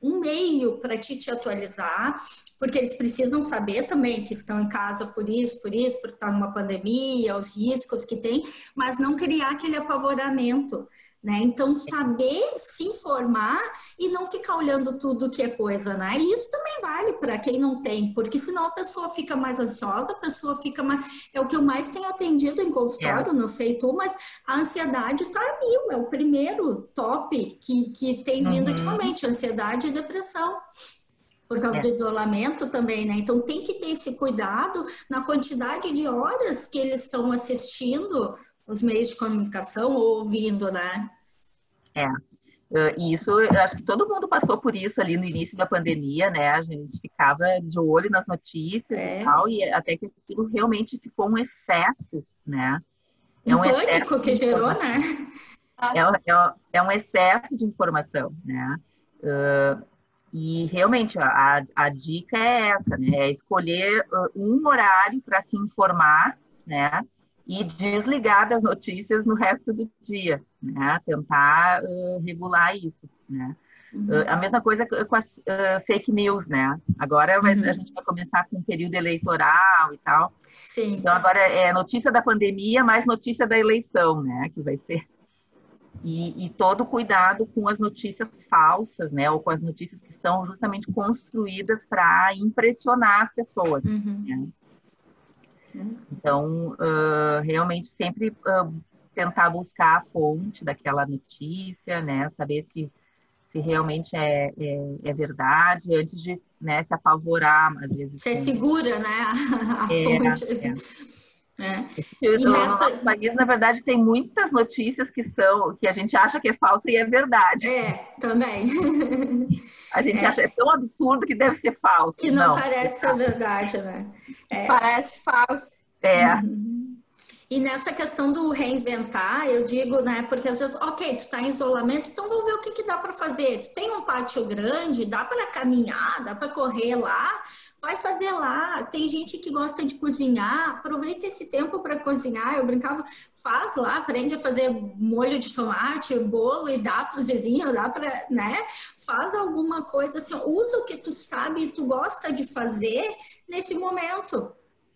S2: um meio para te atualizar, porque eles precisam saber também que estão em casa por isso, porque está numa pandemia, os riscos que tem, mas não criar aquele apavoramento. Né? Então, saber se informar e não ficar olhando tudo que é coisa, né? E isso também vale para quem não tem, porque senão a pessoa fica mais ansiosa, a pessoa fica mais... É o que eu mais tenho atendido em consultório, não sei tu, mas a ansiedade está a mil, é o primeiro top que tem vindo ultimamente, ansiedade e depressão. Por causa do isolamento também, né? Então tem que ter esse cuidado na quantidade de horas que eles estão assistindo os meios de comunicação ou ouvindo, né?
S3: E isso, eu acho que todo mundo passou por isso ali no início da pandemia, né? A gente ficava de olho nas notícias e tal, e até que aquilo realmente ficou um excesso, né?
S2: Um pânico que gerou, né?
S3: É um excesso de informação, né? E realmente a dica é essa, né? É escolher um horário para se informar, né? E desligar das notícias no resto do dia, né? Tentar regular isso, né? A mesma coisa com as fake news, né? Agora a gente vai começar com um período eleitoral e tal.
S2: Sim.
S3: Então agora é notícia da pandemia mais notícia da eleição, né? Que vai ser. E todo cuidado com as notícias falsas, né? Ou com as notícias que são justamente construídas para impressionar as pessoas. Né? Então, realmente sempre tentar buscar a fonte daquela notícia, né? Saber se realmente é verdade, antes de, né, se apavorar, às vezes.
S2: Você segura, né, a fonte.
S3: No nosso país, na verdade, tem muitas notícias que a gente acha que é falsa e é verdade.
S2: Também.
S3: A gente acha é tão absurdo que deve ser falso.
S2: Que não parece ser verdade, né?
S1: Parece falso.
S2: E nessa questão do reinventar, eu digo, né, porque às vezes, ok, tu tá em isolamento, então vamos ver o que dá para fazer. Se tem um pátio grande, dá para caminhar, dá para correr lá, vai fazer lá. Tem gente que gosta de cozinhar, aproveita esse tempo para cozinhar. Eu brincava, faz lá, aprende a fazer molho de tomate, bolo e dá para os vizinhos, dá para, né? Faz alguma coisa assim, usa o que tu sabe e tu gosta de fazer nesse momento.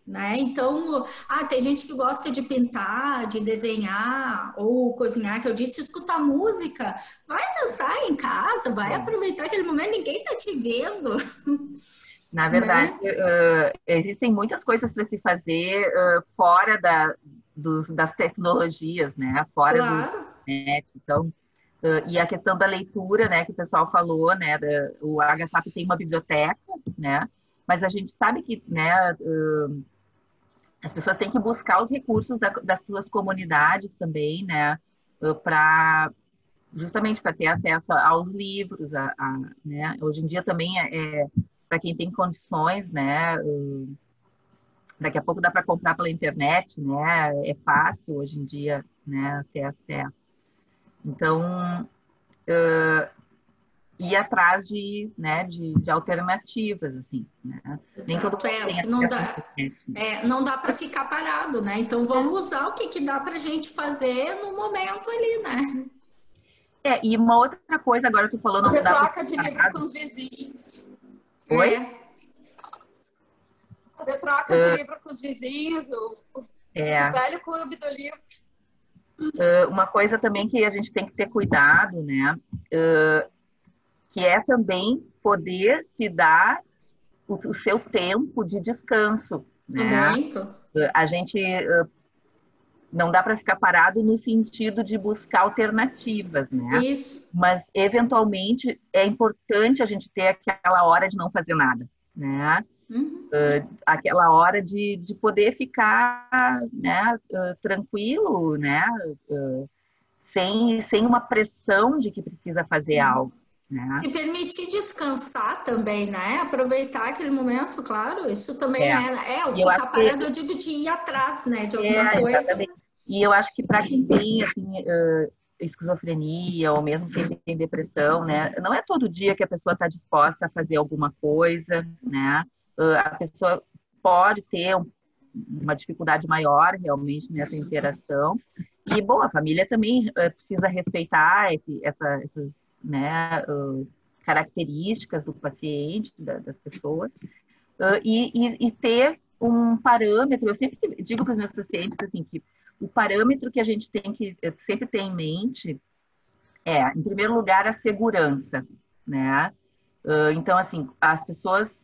S2: Né? Então, tem gente que gosta de pintar, de desenhar ou cozinhar, que eu disse, escutar música, vai dançar em casa, vai aproveitar aquele momento, ninguém está te vendo.
S3: Na verdade, existem muitas coisas para se fazer fora das tecnologias, né? Fora do internet. Então, e a questão da leitura, né, que o pessoal falou, né, o HSAP tem uma biblioteca, né? Mas a gente sabe que, né, as pessoas têm que buscar os recursos das suas comunidades também, né, justamente para ter acesso aos livros, né? Hoje em dia também para quem tem condições, né, daqui a pouco dá para comprar pela internet, né? É fácil hoje em dia, né, ter acesso. Então, ir atrás né, de alternativas, assim, né? Nem todo mundo tem acesso
S2: não dá para ficar parado, né? Então vamos usar o que dá para a gente fazer no momento ali, né?
S3: E uma outra coisa, agora tu falou...
S1: Fazer troca de livro com os vizinhos.
S3: Oi?
S1: Fazer troca de livro com os vizinhos, o velho clube do livro.
S3: Uma coisa também que a gente tem que ter cuidado, né? Que é também poder se dar o seu tempo de descanso, né? A gente não dá para ficar parado no sentido de buscar alternativas, né?
S2: Isso.
S3: Mas, eventualmente, é importante a gente ter aquela hora de não fazer nada, né? Aquela hora de poder ficar, né, tranquilo, né? Sem uma pressão de que precisa fazer algo. Né?
S2: Se permitir descansar também, né? Aproveitar aquele momento, claro. Isso também o ficar parado, eu digo de ir atrás, né? De alguma coisa.
S3: Exatamente. E eu acho que para quem tem, assim, esquizofrenia ou mesmo quem tem depressão, né? Não é todo dia que a pessoa está disposta a fazer alguma coisa, né? A pessoa pode ter uma dificuldade maior realmente nessa interação. E, bom, a família também precisa respeitar essas, né, características do paciente, das pessoas, e ter um parâmetro. Eu sempre digo para os meus pacientes assim, que o parâmetro que a gente tem que sempre ter em mente em primeiro lugar, a segurança, né? Então, assim, as pessoas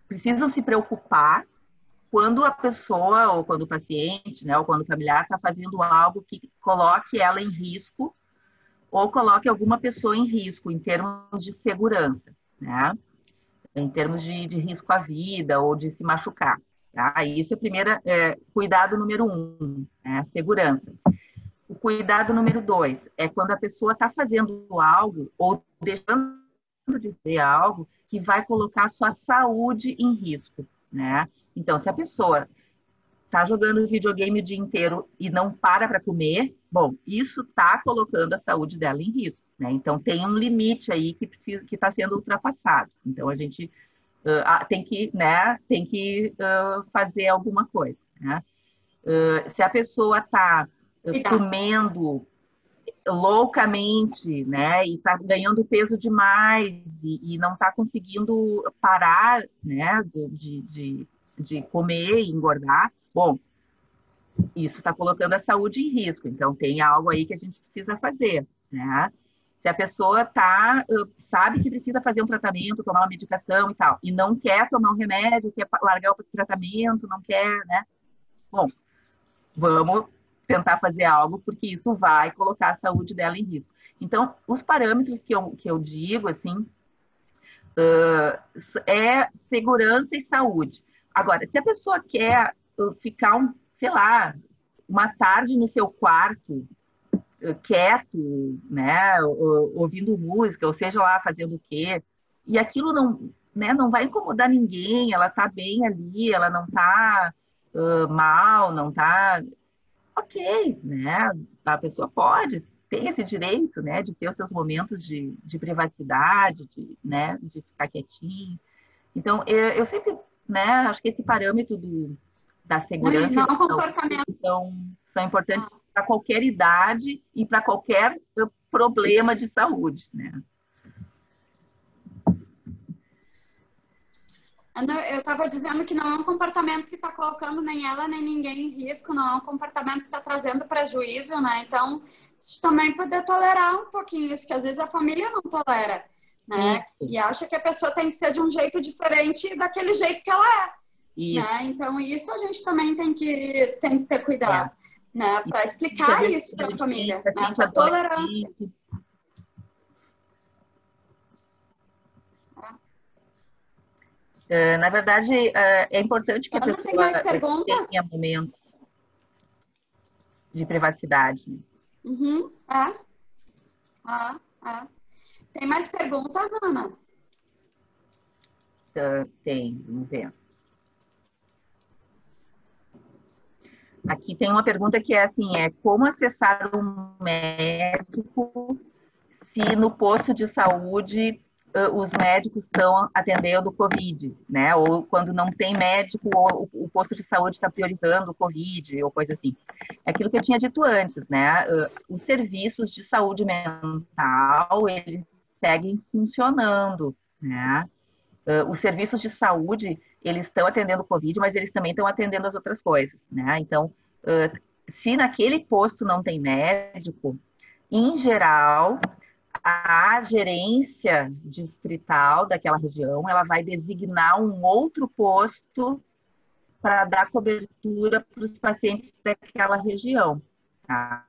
S3: precisam se preocupar quando a pessoa, ou quando o paciente, né, ou quando o familiar está fazendo algo que coloque ela em risco ou coloque alguma pessoa em risco em termos de segurança, né? Em termos de risco à vida ou de se machucar. Tá? Isso é o primeiro cuidado número 1, né? Segurança. O cuidado número 2 é quando a pessoa está fazendo algo ou deixando de fazer algo que vai colocar a sua saúde em risco, né? Então, se a pessoa está jogando videogame o dia inteiro e não para comer, bom, isso está colocando a saúde dela em risco, né? Então, tem um limite aí que está sendo ultrapassado. Então, a gente tem que fazer alguma coisa, né? Se a pessoa está comendo loucamente, né, e está ganhando peso demais e não está conseguindo parar, né, de comer e engordar, bom, isso está colocando a saúde em risco. Então, tem algo aí que a gente precisa fazer, né? Se a pessoa sabe que precisa fazer um tratamento, tomar uma medicação e tal, e não quer tomar um remédio, quer largar o tratamento, não quer, né? Bom, vamos tentar fazer algo, porque isso vai colocar a saúde dela em risco. Então, os parâmetros que eu digo, assim, é segurança e saúde. Agora, se a pessoa quer ficar, sei lá, uma tarde no seu quarto, quieto, né, ouvindo música, ou seja lá, fazendo o quê, e aquilo não, né, não vai incomodar ninguém, ela tá bem ali, ela não tá mal, não tá ok, né? A pessoa pode, tem esse direito, né, de ter os seus momentos de privacidade, né, de ficar quietinho. Então, eu sempre, né, acho que esse parâmetro da segurança
S1: Não,
S3: e da
S1: comportamento.
S3: saúde são importantes para qualquer idade e para qualquer problema de saúde, né?
S1: Eu estava dizendo que não é um comportamento que está colocando nem ela nem ninguém em risco, não é um comportamento que está trazendo prejuízo, né? Então, a gente também poder tolerar um pouquinho isso, que às vezes a família não tolera, né?
S3: Isso.
S1: E acha que a pessoa tem que ser de um jeito diferente daquele jeito que ela é,
S3: Isso.
S1: né? Então, isso a gente também tem que ter cuidado, né? Para explicar isso para a família, né? Essa tolerância.
S3: Na verdade, é importante que a
S1: Ana,
S3: pessoa
S1: tem mais perguntas?
S3: tenha momentos de privacidade.
S1: Uhum, Tem mais perguntas, Ana?
S3: Tem, vamos ver. Aqui tem uma pergunta que é assim, como acessar um médico se no posto de saúde os médicos estão atendendo o Covid, né? Ou quando não tem médico, ou o posto de saúde está priorizando o Covid, ou coisa assim. É aquilo que eu tinha dito antes, né? Os serviços de saúde mental, eles seguem funcionando, né? Os serviços de saúde, eles estão atendendo o Covid, mas eles também estão atendendo as outras coisas, né? Então, se naquele posto não tem médico, em geral, a gerência distrital daquela região, ela vai designar um outro posto para dar cobertura para os pacientes daquela região, tá?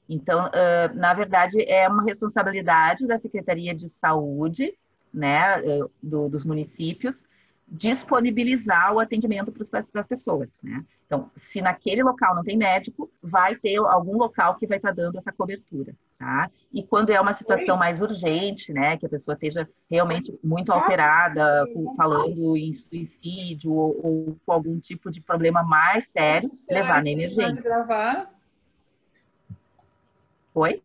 S3: Então, na verdade, é uma responsabilidade da Secretaria de Saúde, né, dos municípios, disponibilizar o atendimento para as pessoas, né? Então, se naquele local não tem médico, vai ter algum local que vai estar dando essa cobertura, tá? E quando é uma situação mais urgente, né, que a pessoa esteja realmente muito alterada, falando em suicídio ou com algum tipo de problema mais sério, levar na emergência. Oi?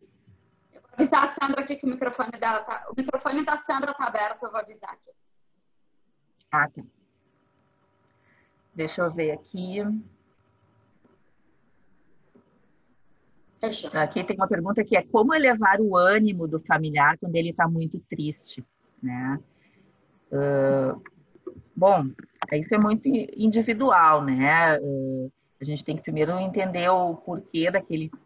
S1: Eu vou avisar a Sandra aqui que o microfone dela tá. O microfone da Sandra tá aberto, eu vou avisar aqui.
S3: Ah, tá. Deixa eu ver aqui.
S1: Deixa.
S3: Aqui tem uma pergunta que é como elevar o ânimo do familiar quando ele está muito triste, né? Bom, isso é muito individual, né? A gente tem que primeiro entender o porquê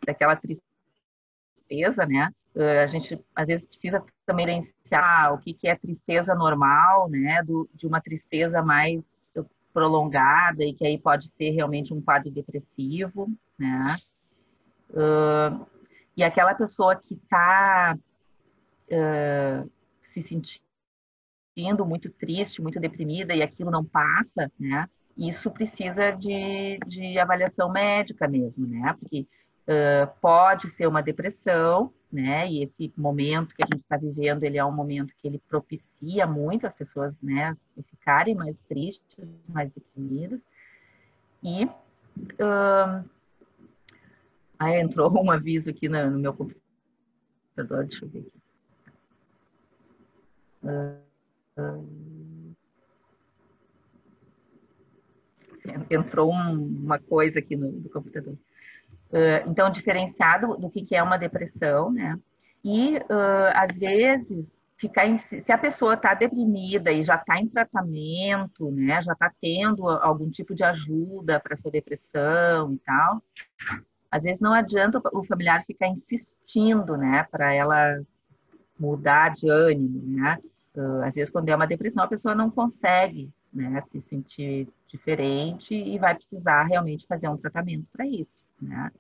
S3: daquela tristeza, né? A gente às vezes precisa também diferenciar o que é tristeza normal, né? De uma tristeza mais prolongada e que aí pode ser realmente um quadro depressivo, né? E aquela pessoa que está se sentindo muito triste, muito deprimida e aquilo não passa, né? Isso precisa de avaliação médica mesmo, né? Porque pode ser uma depressão, né? E esse momento que a gente está vivendo, ele é um momento que ele propicia muito as pessoas, né? Ficarem mais tristes, mais deprimidas. E aí entrou um aviso aqui no meu computador, deixa eu ver aqui. Entrou uma coisa aqui no computador. Então, diferenciado do que é uma depressão, né? E, às vezes, se a pessoa está deprimida e já está em tratamento, né? Já está tendo algum tipo de ajuda para essa depressão e tal, às vezes não adianta o familiar ficar insistindo, né? Para ela mudar de ânimo, né? Às vezes, quando é uma depressão, a pessoa não consegue, né, se sentir diferente e vai precisar realmente fazer um tratamento para isso, né?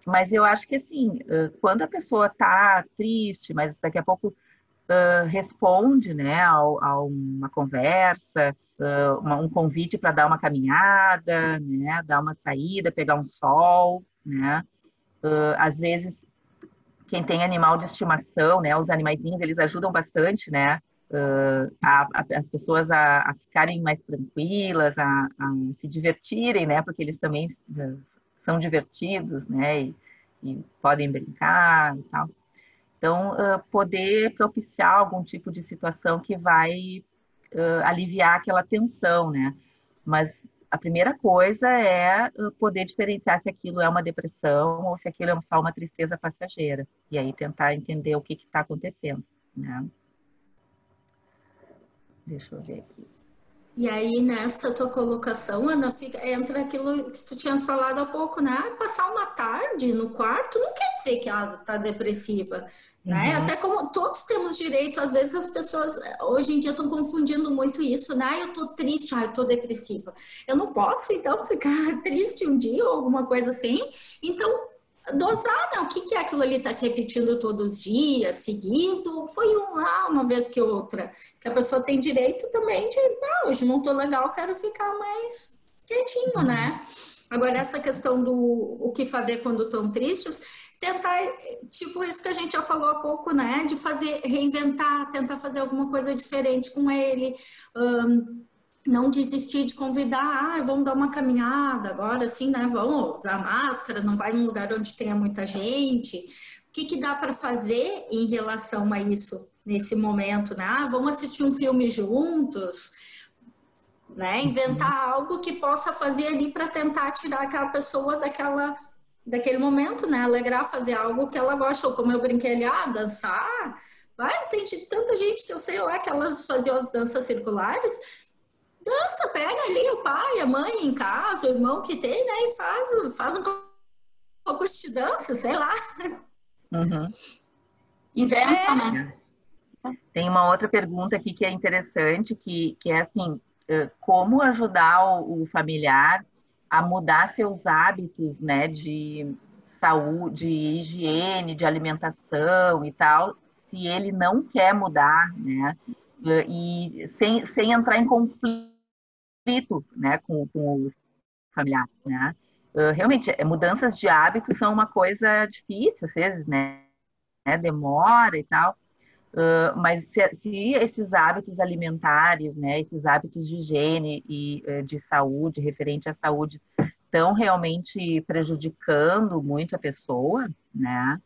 S3: Mas eu acho que, assim, quando a pessoa está triste, mas daqui a pouco responde, né, a uma conversa, um convite para dar uma caminhada, né, dar uma saída, pegar um sol, né? Às vezes, quem tem animal de estimação, né, os animaizinhos, eles ajudam bastante, né, as pessoas a ficarem mais tranquilas, a se divertirem, né, porque eles também são divertidos, né, e podem brincar e tal. Então, poder propiciar algum tipo de situação que vai aliviar aquela tensão, né? Mas a primeira coisa é poder diferenciar se aquilo é uma depressão ou se aquilo é só uma tristeza passageira. E aí tentar entender o que está acontecendo, né? Deixa eu ver aqui.
S2: E aí, nessa tua colocação, Ana, entra aquilo que tu tinha falado há pouco, né? Passar uma tarde no quarto não quer dizer que ela tá depressiva, né?
S3: Uhum.
S2: Até como todos temos direito, às vezes as pessoas hoje em dia estão confundindo muito isso, né? Eu tô triste, eu tô depressiva. Eu não posso, então, ficar triste um dia ou alguma coisa assim. Então, dosar, né? O que é aquilo ali tá se repetindo todos os dias, seguindo? Foi uma vez que outra. Que a pessoa tem direito também de, hoje não tô legal, quero ficar mais quietinho, né? Agora, essa questão do o que fazer quando estão tristes, tentar, tipo isso que a gente já falou há pouco, né? De fazer, reinventar, tentar fazer alguma coisa diferente com ele. Não desistir de convidar, vamos dar uma caminhada agora, assim, né? Vamos usar máscara, não vai num lugar onde tenha muita gente. O que dá para fazer em relação a isso nesse momento, né? Vamos assistir um filme juntos, né? Inventar algo que possa fazer ali para tentar tirar aquela pessoa daquele momento, né? Alegrar, fazer algo que ela gosta, ou como eu brinquei ali, dançar. Vai, tem tanta gente que eu sei lá que elas faziam as danças circulares. Dança, pega ali o pai, a mãe em casa, o irmão que tem, né? E faz um concurso de dança, sei lá.
S3: Uhum.
S1: Inventa, né?
S3: Tem uma outra pergunta aqui que é interessante, que é assim, como ajudar o familiar a mudar seus hábitos, né, de saúde, de higiene, de alimentação e tal, se ele não quer mudar, né, e sem entrar em conflito, né, com o familiar, né. Realmente, mudanças de hábitos são uma coisa difícil, às vezes, né, demora e tal. Mas se esses hábitos alimentares, né, esses hábitos de higiene e de saúde, referente à saúde, estão realmente prejudicando muito a pessoa, né?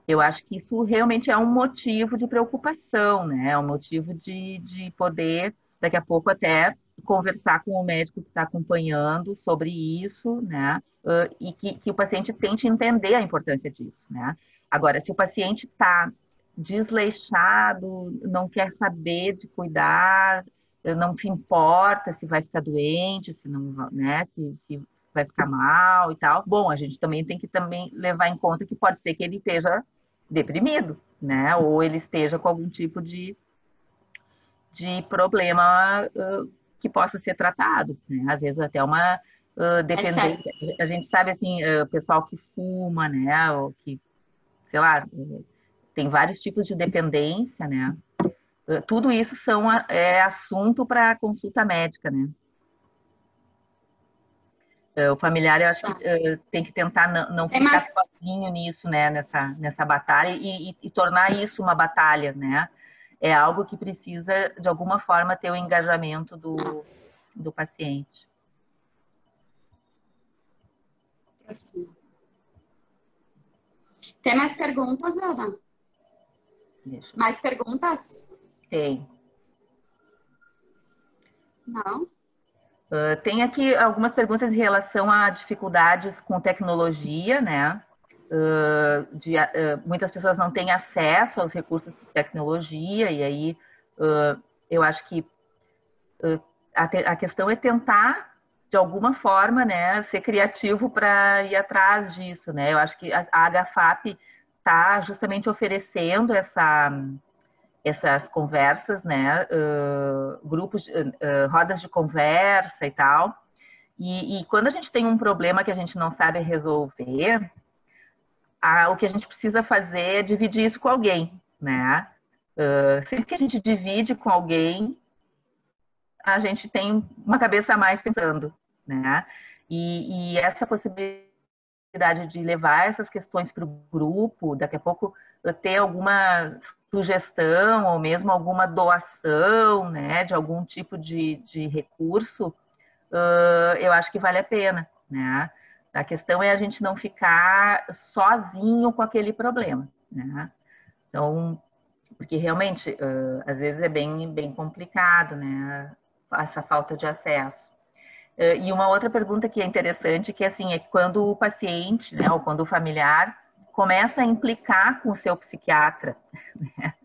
S3: Eu acho que isso realmente é um motivo de preocupação, né? É um motivo de poder, daqui a pouco, até conversar com o médico que está acompanhando sobre isso, né? E que o paciente tente entender a importância disso, né? Agora, se o paciente está desleixado, não quer saber de cuidar, não se importa se vai ficar doente, se não, né? Se vai ficar mal e tal. Bom, a gente também tem que também levar em conta que pode ser que ele esteja deprimido, né? Ou ele esteja com algum tipo de problema que possa ser tratado, né? Às vezes até uma dependência. A gente sabe, assim, pessoal que fuma, né? Ou que, sei lá, tem vários tipos de dependência, né? Tudo isso é assunto para consulta médica, né? O familiar, eu acho que tem que tentar não ficar sozinho nisso, né? Nessa batalha e tornar isso uma batalha, né? É algo que precisa, de alguma forma, ter o engajamento do paciente.
S1: Tem mais perguntas, Ana? Mais perguntas?
S3: Tem.
S1: Não?
S3: Tem aqui algumas perguntas em relação a dificuldades com tecnologia, né? Muitas pessoas não têm acesso aos recursos de tecnologia, e aí eu acho que a questão é tentar, de alguma forma, né, ser criativo para ir atrás disso, né? Eu acho que a HFAP está justamente oferecendo essas conversas, né, grupos, rodas de conversa e tal. E quando a gente tem um problema que a gente não sabe resolver, o que a gente precisa fazer é dividir isso com alguém, né? Sempre que a gente divide com alguém, a gente tem uma cabeça a mais pensando, né? E essa possibilidade de levar essas questões para o grupo, daqui a pouco ter alguma sugestão ou mesmo alguma doação, né, de algum tipo de recurso, eu acho que vale a pena, né? A questão é a gente não ficar sozinho com aquele problema, né? Então, porque realmente, às vezes é bem complicado, né? Essa falta de acesso. E uma outra pergunta que é interessante, que assim, é quando o paciente, né, ou quando o familiar começa a implicar com o seu psiquiatra, né?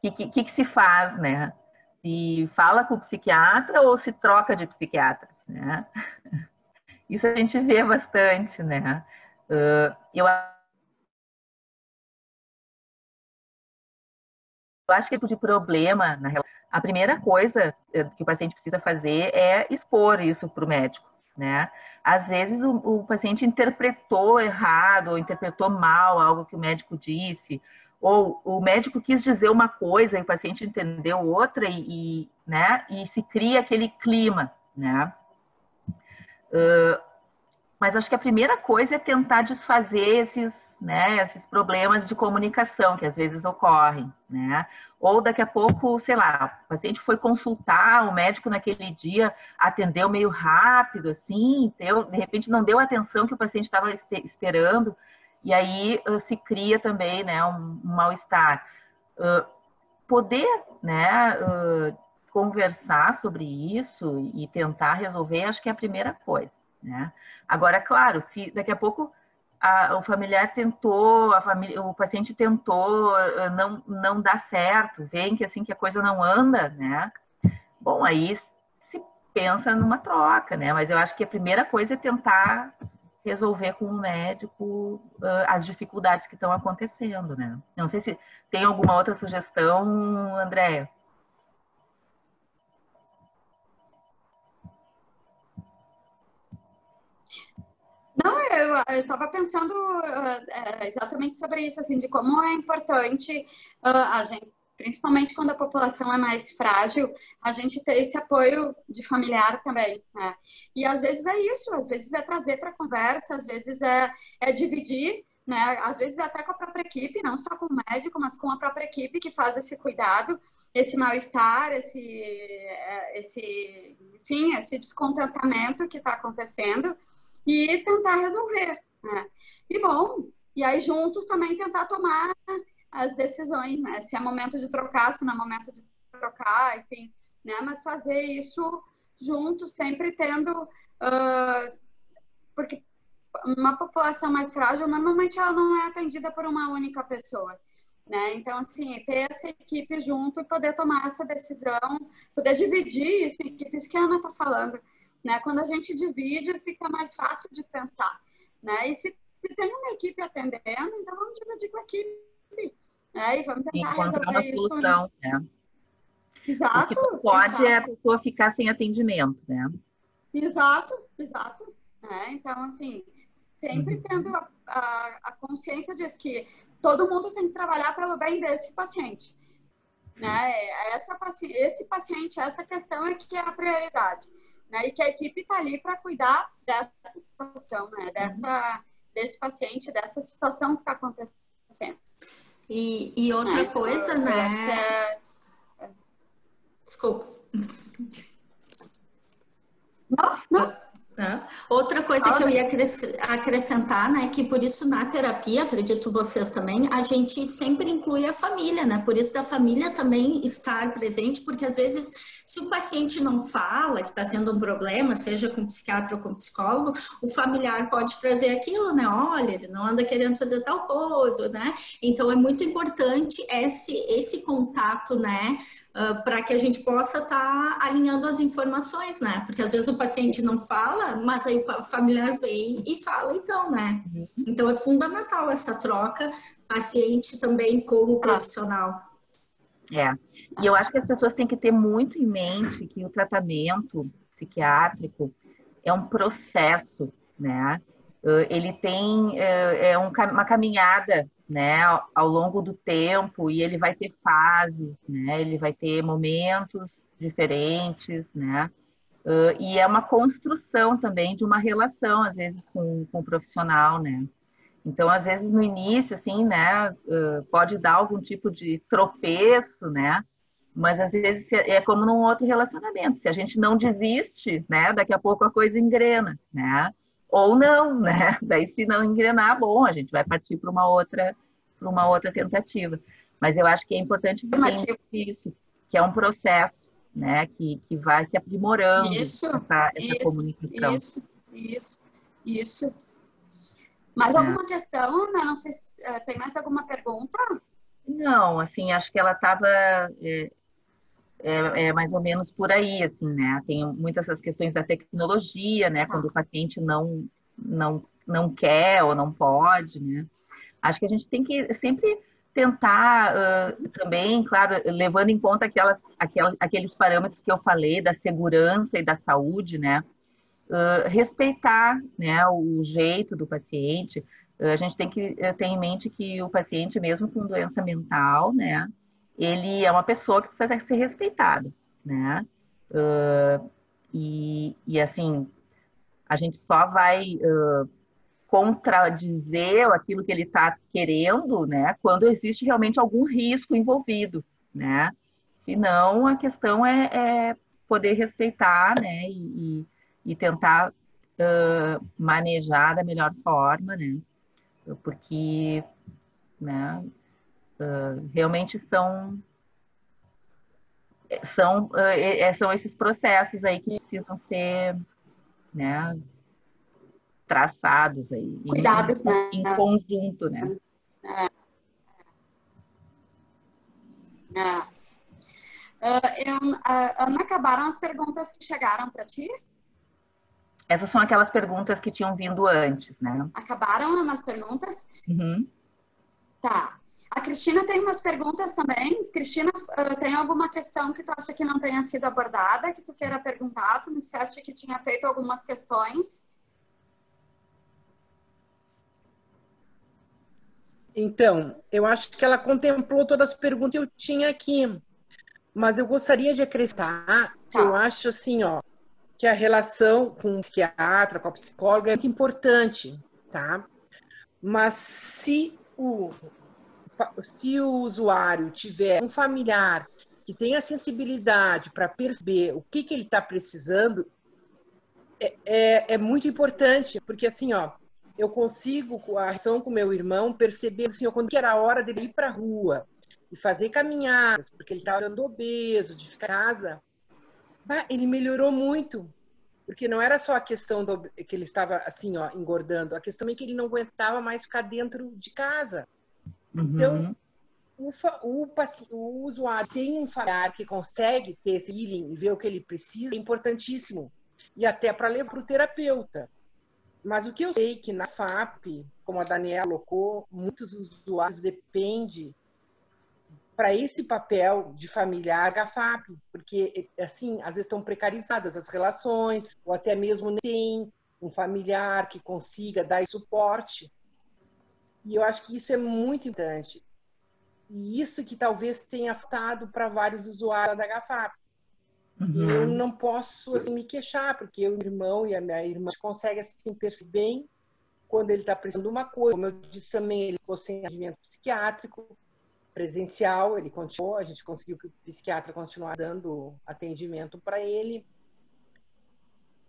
S3: O que se faz, né? Se fala com o psiquiatra ou se troca de psiquiatra, né? Isso a gente vê bastante, né? Eu acho que é tipo de problema, a primeira coisa que o paciente precisa fazer é expor isso para o médico, né? Às vezes o paciente interpretou errado ou interpretou mal algo que o médico disse, ou o médico quis dizer uma coisa e o paciente entendeu outra né? E se cria aquele clima, né? Mas acho que a primeira coisa é tentar desfazer esses problemas de comunicação que às vezes ocorrem, né? Ou daqui a pouco, sei lá, o paciente foi consultar, o médico naquele dia atendeu meio rápido, assim, de repente não deu a atenção que o paciente estava esperando, e aí se cria também, né, um mal-estar. Poder, né, conversar sobre isso e tentar resolver, acho que é a primeira coisa, né? Agora, claro, se daqui a pouco o familiar tentou, o paciente tentou, não dá certo, vem que assim que a coisa não anda, né? Bom, aí se pensa numa troca, né? Mas eu acho que a primeira coisa é tentar resolver com o médico as dificuldades que estão acontecendo, né? Não sei se tem alguma outra sugestão, Andréia.
S1: Não, eu estava pensando exatamente sobre isso, assim, de como é importante a gente, principalmente quando a população é mais frágil, a gente ter esse apoio de familiar também, né? E às vezes é isso, às vezes é trazer para a conversa, às vezes é dividir, né? Às vezes até com a própria equipe, não só com o médico, mas com a própria equipe que faz esse cuidado, esse mal-estar, enfim, esse descontentamento que está acontecendo, e tentar resolver, né? E bom, e aí juntos também tentar tomar as decisões, né? Se é momento de trocar, se não é momento de trocar, enfim, né? Mas fazer isso juntos, sempre tendo, porque uma população mais frágil, normalmente ela não é atendida por uma única pessoa, né? Então, assim, ter essa equipe junto e poder tomar essa decisão, poder dividir isso em equipes que a Ana está falando, né? Quando a gente divide, fica mais fácil de pensar, né? E se tem uma equipe atendendo, então vamos dividir com a equipe, né? E vamos tentar resolver isso.
S3: Solução, né?
S1: Exato.
S3: O que não pode é a pessoa ficar sem atendimento, né?
S1: Exato. Então, assim, sempre tendo a consciência disso, que todo mundo tem que trabalhar pelo bem desse paciente, né? Esse paciente, essa questão é que é a prioridade. Né, e que a equipe está ali para cuidar dessa situação, né? Desse paciente, dessa situação que está acontecendo.
S2: E outra coisa, né? Desculpa.
S1: Não.
S2: Outra coisa que eu ia acrescentar, né, que por isso na terapia, acredito vocês também, a gente sempre inclui a família, né, por isso da família também estar presente, porque às vezes Se o paciente não fala que está tendo um problema, seja com psiquiatra ou com psicólogo, o familiar pode trazer aquilo, né? Olha, ele não anda querendo fazer tal coisa, né? Então é muito importante esse contato, né? Para que a gente possa estar alinhando as informações, né? Porque às vezes o paciente não fala, mas aí o familiar vem e fala, então, né? Então é fundamental essa troca, paciente também como profissional.
S3: E eu acho que as pessoas têm que ter muito em mente que o tratamento psiquiátrico é um processo, né? Ele tem uma caminhada, né, ao longo do tempo, e ele vai ter fases, né? Ele vai ter momentos diferentes, né? E é uma construção também de uma relação, às vezes, com o profissional, né? Então, às vezes, no início, assim, né, pode dar algum tipo de tropeço, né? Mas, às vezes, é como num outro relacionamento. Se a gente não desiste, né, daqui a pouco a coisa engrena, né? Ou não, né? Daí, se não engrenar, bom, a gente vai partir para uma outra tentativa. Mas eu acho que é importante dizer isso, que é um processo, né, que vai se aprimorando essa comunicação.
S1: Isso. Mais alguma questão? Não sei se tem mais alguma pergunta?
S3: Não, assim, acho que ela estava mais ou menos por aí, assim, né? Tem muitas essas questões da tecnologia, né? Quando o paciente não quer ou não pode, né? Acho que a gente tem que sempre tentar também, claro, levando em conta aqueles parâmetros que eu falei da segurança e da saúde, né? Respeitar, né, o jeito do paciente. A gente tem que ter em mente que o paciente, mesmo com doença mental, né, ele é uma pessoa que precisa ser respeitada, né? E assim, a gente só vai contradizer aquilo que ele está querendo, né, quando existe realmente algum risco envolvido, né? Senão, a questão é poder respeitar, né, e tentar manejar da melhor forma, né? Porque, né, realmente são esses processos aí que precisam ser, né, traçados aí,
S1: Cuidados, né?
S3: em conjunto, né?
S1: Ana, acabaram as perguntas que chegaram para ti?
S3: Essas são aquelas perguntas que tinham vindo antes, né?
S1: Acabaram as perguntas?
S3: Uhum.
S1: Tá. A Cristina tem umas perguntas também. Cristina, tem alguma questão que tu acha que não tenha sido abordada, que tu queira perguntar? Tu me disseste que tinha feito algumas questões.
S4: Então, eu acho que ela contemplou todas as perguntas que eu tinha aqui. Mas eu gostaria de acrescentar que eu acho assim, ó, que a relação com o psiquiatra, com a psicóloga é muito importante, tá? Mas se o usuário tiver um familiar que tenha sensibilidade para perceber o que ele está precisando, é muito importante, porque assim, ó, eu consigo, com a ação com meu irmão, perceber assim, ó, quando era a hora dele ir para a rua e fazer caminhadas, porque ele estava ficando obeso, de ficar em casa, ele melhorou muito. Porque não era só a questão que ele estava assim, ó, engordando, a questão é que ele não aguentava mais ficar dentro de casa. Então, o usuário tem um familiar que consegue ter esse healing e ver o que ele precisa, é importantíssimo. E até para levar para o terapeuta. Mas o que eu sei que na FAP, como a Daniela colocou, muitos usuários dependem para esse papel de familiar da FAP, porque, assim, às vezes estão precarizadas as relações, ou até mesmo nem tem um familiar que consiga dar esse suporte. E eu acho que isso é muito importante. E isso que talvez tenha faltado para vários usuários da FAP. Uhum. Eu não posso assim, me queixar, porque eu, meu irmão e a minha irmã conseguem assim, perceber bem quando ele está precisando de uma coisa. Como eu disse também, ele ficou sem atendimento psiquiátrico, presencial, ele continuou, a gente conseguiu que o psiquiatra continuasse dando atendimento para ele.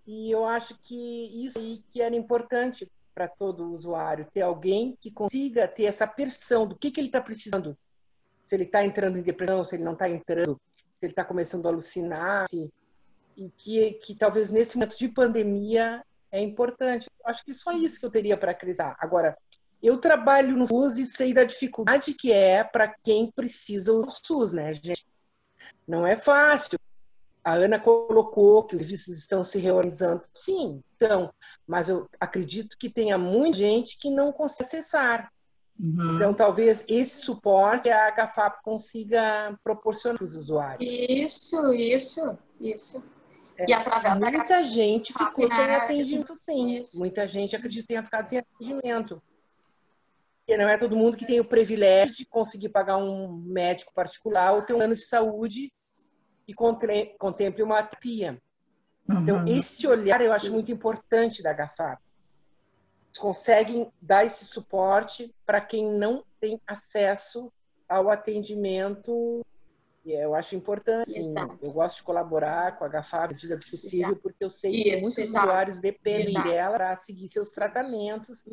S4: E eu acho que isso aí que era importante para todo usuário, ter alguém que consiga ter essa percepção do que ele está precisando. Se ele está entrando em depressão, se ele não está entrando, se ele está começando a alucinar, e que talvez nesse momento de pandemia é importante. Acho que só isso que eu teria para acrescentar. Agora, eu trabalho no SUS e sei da dificuldade que é para quem precisa do SUS, né, gente? Não é fácil. A Ana colocou que os serviços estão se reorganizando. Sim, então, mas eu acredito que tenha muita gente que não consegue acessar. Então, talvez esse suporte a HFAP consiga proporcionar para os usuários.
S1: Isso. E através da
S4: muita gente ficou sem
S1: né?
S4: atendimento, sim.
S1: Isso.
S4: Muita gente, acredito, tenha ficado sem atendimento. Porque não é todo mundo que tem o privilégio de conseguir pagar um médico particular ou ter um plano de saúde e contemple uma terapia. Então, esse olhar eu acho muito importante da HFAP. Conseguem dar esse suporte para quem não tem acesso ao atendimento. E eu acho importante. Eu gosto de colaborar com a HFAP à medida do possível, porque eu sei que muitos usuários dependem dela para seguir seus tratamentos.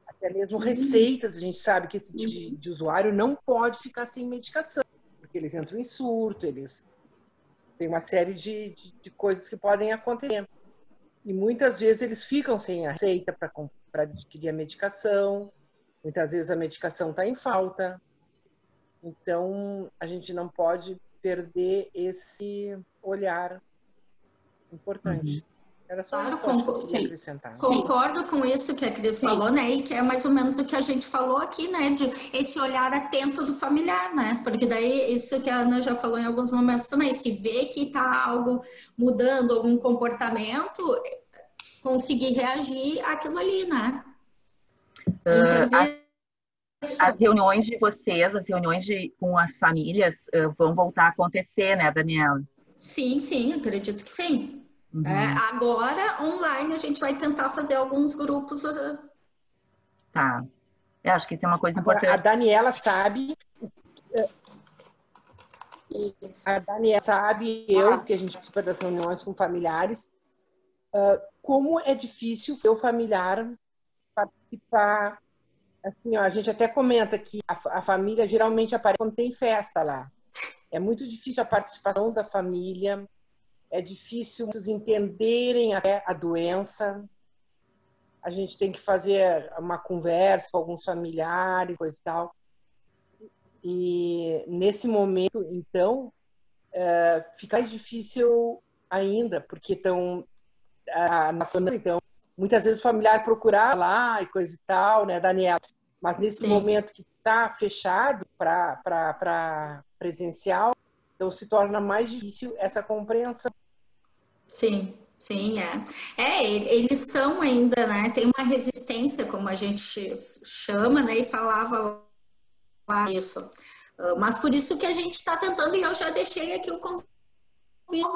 S4: Até mesmo receitas. A gente sabe que esse tipo de usuário não pode ficar sem medicação, porque eles entram em surto, eles têm uma série de coisas que podem acontecer. E muitas vezes eles ficam sem a receita para adquirir a medicação. Muitas vezes a medicação está em falta. Então, a gente não pode perder esse olhar importante. Era só
S2: Claro,
S4: isso que eu queria acrescentar.
S2: Concordo com isso que a Cris falou, né? E que é mais ou menos o que a gente falou aqui, né? De esse olhar atento do familiar, né? Porque daí, isso que a Ana já falou em alguns momentos também, se vê que está algo mudando, algum comportamento, conseguir reagir àquilo ali, né? Intervir.
S3: As reuniões de vocês, com as famílias, vão voltar a acontecer, né, Daniela?
S2: Sim, acredito que sim. Agora, online, a gente vai tentar fazer alguns grupos.
S3: Tá. Eu acho que isso é uma coisa importante.
S4: A Daniela sabe, que a gente participa das reuniões com familiares, como é difícil o familiar participar. Assim, a gente até comenta que a família geralmente aparece quando tem festa lá. É muito difícil a participação da família, é difícil muitos entenderem até a doença. A gente tem que fazer uma conversa com alguns familiares, coisa e tal. E nesse momento, então, fica mais difícil ainda, porque estão na família, então, muitas vezes o familiar procurar lá e coisa e tal, né, Daniela? Mas nesse momento que está fechado para presencial, então se torna mais difícil essa compreensão.
S2: Sim, eles são ainda, né? Tem uma resistência, como a gente chama, né? E falava lá isso. Mas por isso que a gente está tentando, e eu já deixei aqui o convite,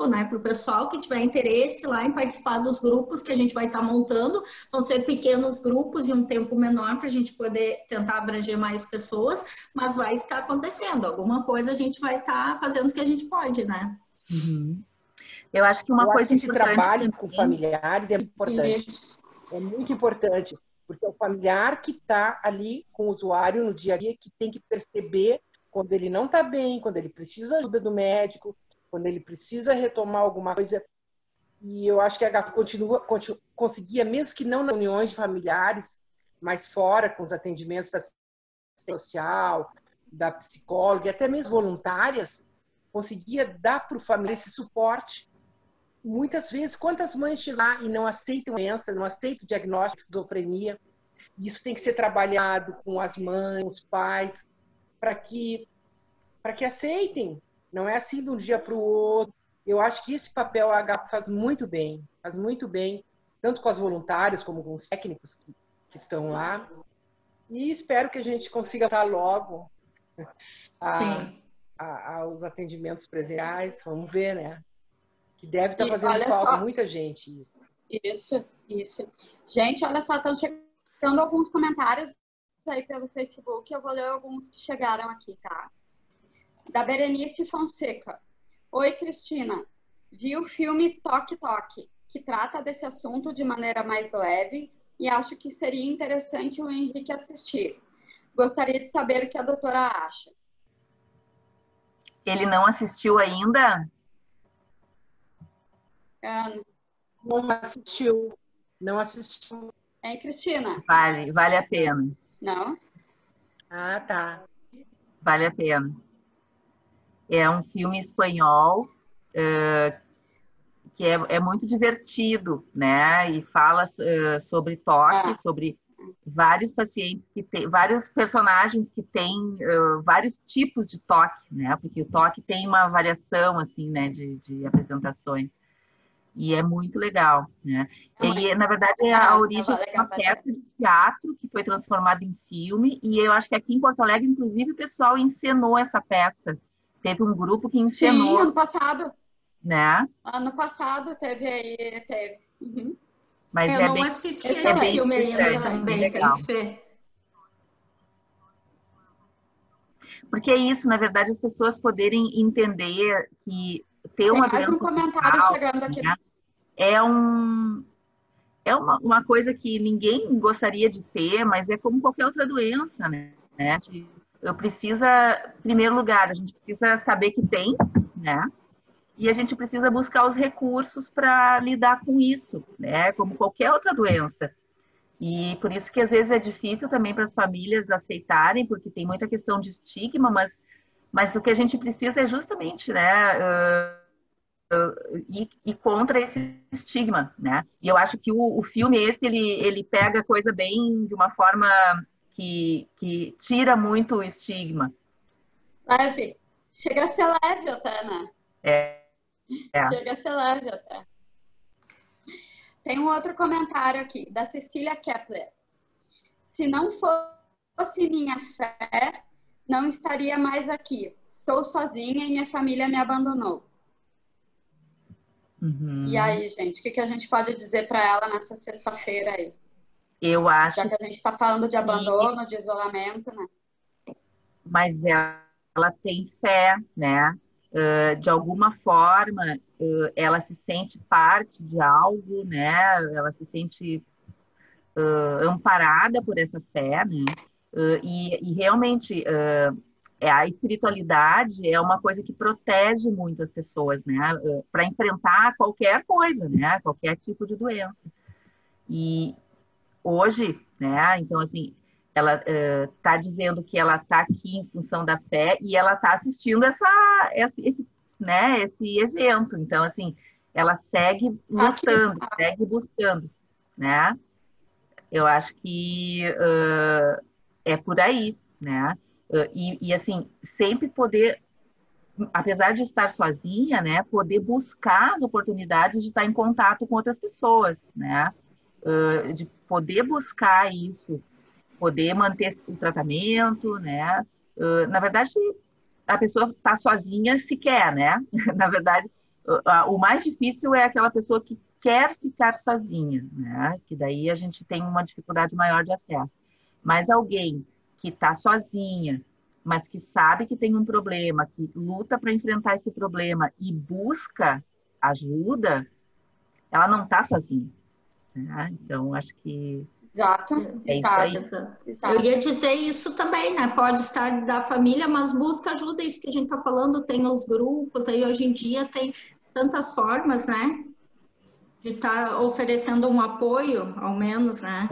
S2: né, para o pessoal que tiver interesse lá em participar dos grupos que a gente vai estar montando. Vão ser pequenos grupos e um tempo menor para a gente poder tentar abranger mais pessoas, mas vai estar acontecendo. Alguma coisa a gente vai estar fazendo o que a gente pode, né?
S3: Eu acho que uma coisa
S4: esse trabalho com familiares é importante. É muito importante, porque é o familiar que está ali com o usuário no dia a dia que tem que perceber quando ele não está bem, quando ele precisa de ajuda do médico, quando ele precisa retomar alguma coisa. E eu acho que a HFAP conseguia, mesmo que não nas reuniões de familiares, mas fora, com os atendimentos da social, da psicóloga, e até mesmo voluntárias, conseguia dar para o familiar esse suporte. Muitas vezes, quantas mães chegam lá e não aceitam a doença, não aceitam o diagnóstico de esquizofrenia? Isso tem que ser trabalhado com as mães, os pais, para que aceitem. Não é assim de um dia para o outro. Eu acho que esse papel a HFAP faz muito bem, tanto com as voluntárias como com os técnicos que estão lá. E espero que a gente consiga voltar logo aos atendimentos presenciais. Vamos ver, né? Que deve estar fazendo falta muita gente isso.
S1: Isso. Gente, olha só, estão chegando alguns comentários aí pelo Facebook. Eu vou ler alguns que chegaram aqui, tá? Da Berenice Fonseca. Oi, Cristina. Vi o filme Toque Toque, que trata desse assunto de maneira mais leve e acho que seria interessante o Henrique assistir. Gostaria de saber o que a doutora acha.
S3: Ele não assistiu ainda?
S4: Não assistiu. Não assistiu.
S1: Hein, Cristina?
S3: Vale a pena.
S1: Não?
S4: Ah, tá.
S3: Vale a pena. É um filme espanhol que é muito divertido, né? E fala sobre toque, sobre vários pacientes vários personagens que têm vários tipos de toque, né? Porque o toque tem uma variação, assim, né? De apresentações. E é muito legal, né? E, na verdade, a origem é uma peça de teatro que foi transformada em filme. E eu acho que aqui em Porto Alegre, inclusive, o pessoal encenou essa peça. Teve um grupo que encenou.
S1: Sim, ano passado.
S3: Né?
S1: Ano passado teve. Uhum.
S2: Mas eu não assisti esse filme ainda também, tem que ver.
S3: Porque é isso, na verdade, as pessoas poderem entender que ter
S1: tem
S3: uma
S1: mais um comentário chegando aqui. Né?
S3: É uma coisa que ninguém gostaria de ter, mas é como qualquer outra doença, né? Eu precisa, em primeiro lugar, a gente precisa saber que tem, né? E a gente precisa buscar os recursos para lidar com isso, né? Como qualquer outra doença. E por isso que às vezes é difícil também para as famílias aceitarem, porque tem muita questão de estigma, mas o que a gente precisa é justamente, né? Ir contra esse estigma, né? E eu acho que o filme ele pega a coisa bem de uma forma que tira muito o estigma.
S1: Leve. Chega a ser leve até, né? Chega a ser leve até. Tem um outro comentário aqui, da Cecília Kepler. Se não fosse minha fé, não estaria mais aqui. Sou sozinha e minha família me abandonou.
S3: Uhum.
S1: E aí, gente, o que a gente pode dizer para ela nessa sexta-feira aí?
S3: Eu acho.
S1: Já que a gente está falando de abandono, de isolamento, né?
S3: Mas ela tem fé, né? De alguma forma, ela se sente parte de algo, né? Ela se sente amparada por essa fé, né? E realmente a espiritualidade é uma coisa que protege muito as pessoas, né? Para enfrentar qualquer coisa, né? Qualquer tipo de doença. E hoje, né? Então, assim, ela está dizendo que ela está aqui em função da fé e ela está assistindo esse evento. Então, assim, ela segue lutando, segue buscando, né? Eu acho que é por aí, né? E, assim, sempre poder, apesar de estar sozinha, né? Poder buscar as oportunidades de estar em contato com outras pessoas, né? De poder buscar isso, poder manter o tratamento, né? Na verdade, a pessoa está sozinha se quer, né? Na verdade, o mais difícil é aquela pessoa que quer ficar sozinha, né? Que daí a gente tem uma dificuldade maior de acesso. Mas alguém que está sozinha, mas que sabe que tem um problema, que luta para enfrentar esse problema e busca ajuda, ela não está sozinha. Então, acho que
S1: exato.
S2: Eu ia dizer isso também, né? Pode estar da família, mas busca ajuda, isso que a gente está falando, tem os grupos, aí hoje em dia tem tantas formas, né? De estar oferecendo um apoio, ao menos, né?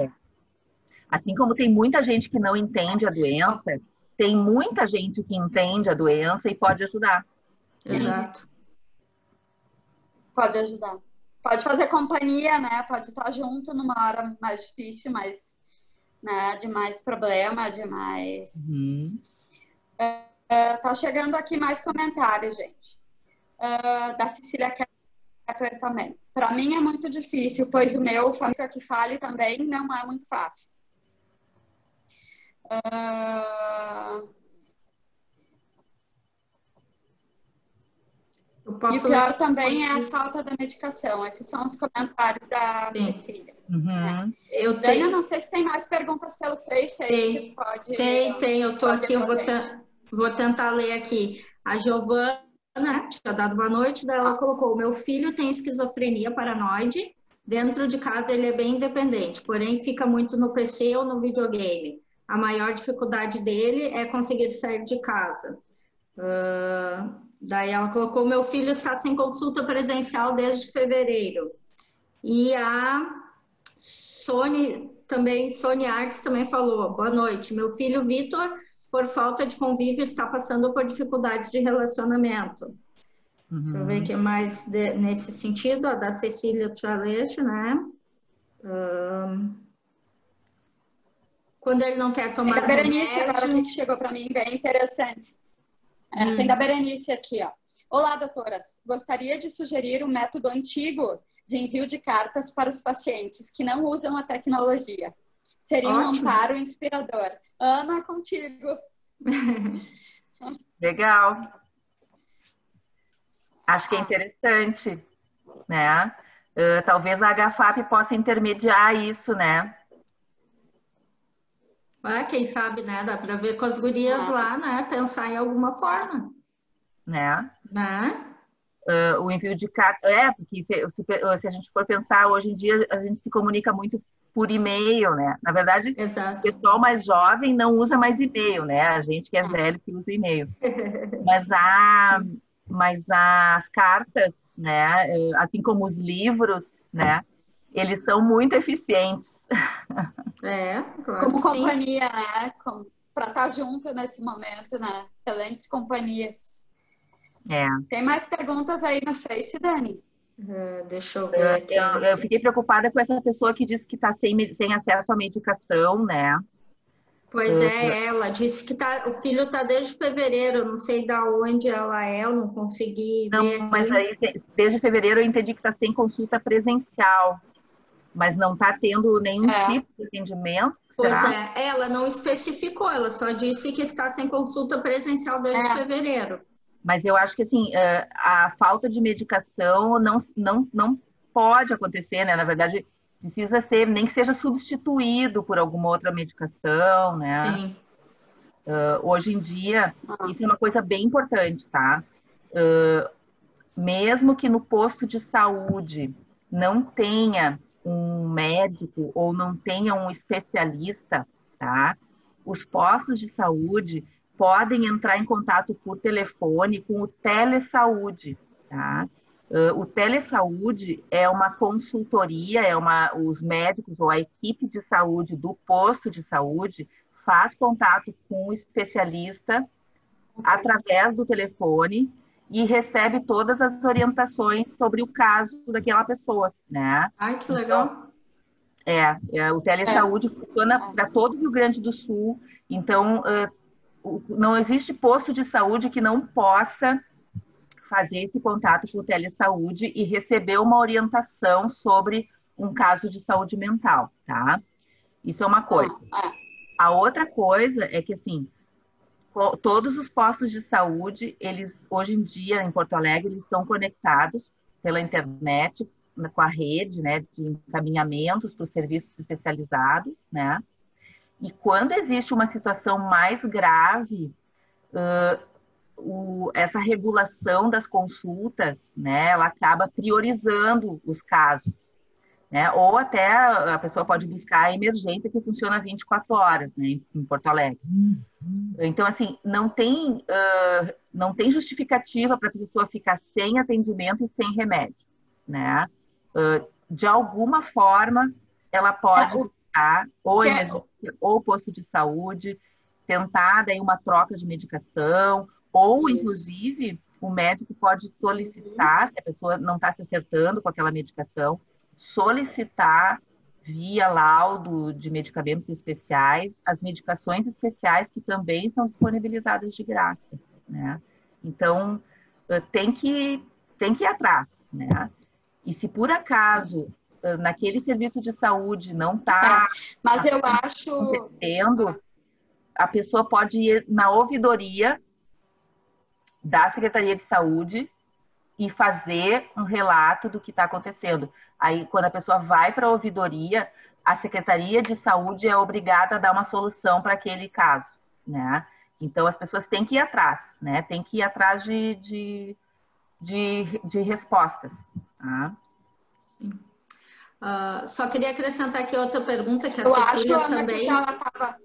S3: Assim como tem muita gente que não entende a doença, tem muita gente que entende a doença e pode ajudar.
S2: Exato.
S1: Pode ajudar. Pode fazer companhia, né? Pode estar junto numa hora mais difícil, mais, né? De mais problema, de mais...
S3: Uhum.
S1: Tá chegando aqui mais comentários, gente. Da Cecília Kepler também. Para mim é muito difícil, pois o meu, família que fale também, não é muito fácil. E o pior também é a falta da medicação. Esses são os comentários da Cecília.
S3: Uhum.
S1: Eu não sei se tem mais perguntas pelo Face aí.
S2: Tem. Eu tô aqui, eu vou tentar ler aqui. A Giovana tinha dado boa noite, daí ela colocou: meu filho tem esquizofrenia paranoide, dentro de casa ele é bem independente, porém fica muito no PC ou no videogame. A maior dificuldade dele é conseguir sair de casa. Daí ela colocou: meu filho está sem consulta presencial desde fevereiro. E a Sônia Artes também falou: boa noite, meu filho Vitor, por falta de convívio, está passando por dificuldades de relacionamento. Deixa eu ver o que mais nesse sentido. A da Cecília Traleixo, né? Quando ele não quer tomar
S1: tem da Berenice
S2: remédio...
S1: agora que chegou para mim, bem interessante. Tem da Berenice aqui, ó. Olá, doutoras. Gostaria de sugerir um método antigo de envio de cartas para os pacientes que não usam a tecnologia. Seria um amparo inspirador. Ana, contigo.
S3: Legal. Acho que é interessante, né? Talvez a HFAP possa intermediar isso, né?
S2: Quem sabe, né? Dá para ver com as gurias lá, né? Pensar em alguma forma.
S3: Né?
S2: Né?
S3: O envio de carta... porque se a gente for pensar, hoje em dia a gente se comunica muito por e-mail, né? Na verdade,
S2: exato,
S3: o pessoal mais jovem não usa mais e-mail, né? A gente que é velho que usa e-mail. Mas as cartas, né? Assim como os livros, né? Eles são muito eficientes.
S1: Claro, como companhia, né? Para estar junto nesse momento, né? Excelentes companhias. Tem mais perguntas aí no Face, Dani?
S2: Deixa eu ver aqui.
S3: Eu fiquei preocupada com essa pessoa que disse que está sem acesso à medicação, né?
S2: Pois ela disse que o filho está desde fevereiro, não sei de onde ela é, eu não consegui ver aqui.
S3: Mas aí, desde fevereiro eu entendi que está sem consulta presencial, mas não está tendo nenhum tipo de atendimento.
S2: Pois ela não especificou, ela só disse que está sem consulta presencial desde fevereiro.
S3: Mas eu acho que assim, a falta de medicação não pode acontecer, né? Na verdade, precisa ser, nem que seja substituído por alguma outra medicação, né?
S2: Sim.
S3: Hoje em dia, isso é uma coisa bem importante, tá? Mesmo que no posto de saúde não tenha um médico ou não tenha um especialista, tá? Os postos de saúde podem entrar em contato por telefone com o telesaúde, tá? O telesaúde é uma consultoria, os médicos ou a equipe de saúde do posto de saúde faz contato com o especialista através do telefone e recebe todas as orientações sobre o caso daquela pessoa, né?
S2: Ai, que legal!
S3: O telesaúde funciona para todo o Rio Grande do Sul, então não existe posto de saúde que não possa fazer esse contato com o telesaúde e receber uma orientação sobre um caso de saúde mental, tá? Isso é uma coisa. A outra coisa é que, assim, todos os postos de saúde, eles, hoje em dia, em Porto Alegre, eles estão conectados pela internet, com a rede, né, de encaminhamentos para os serviços especializados, né? E quando existe uma situação mais grave, essa regulação das consultas, né, ela acaba priorizando os casos, né? Ou até a pessoa pode buscar a emergência que funciona 24 horas, né, em Porto Alegre. Então, assim, não tem justificativa para a pessoa ficar sem atendimento e sem remédio, né? De alguma forma, ela pode buscar ou emergência ou posto de saúde, tentar daí uma troca de medicação, ou, inclusive, o médico pode solicitar, se a pessoa não está se acertando com aquela medicação, solicitar via laudo de medicamentos especiais, as medicações especiais que também são disponibilizadas de graça, né? Então, tem que ir atrás, né? E se por acaso naquele serviço de saúde não está
S1: mas eu acho
S3: acontecendo, a pessoa pode ir na ouvidoria da Secretaria de Saúde e fazer um relato do que está acontecendo. Aí, quando a pessoa vai para a ouvidoria, a Secretaria de Saúde é obrigada a dar uma solução para aquele caso, né? Então, as pessoas têm que ir atrás, né? Tem que ir atrás de respostas, tá?
S2: Só queria acrescentar aqui outra pergunta que a Cecília também...
S1: Que ela tava...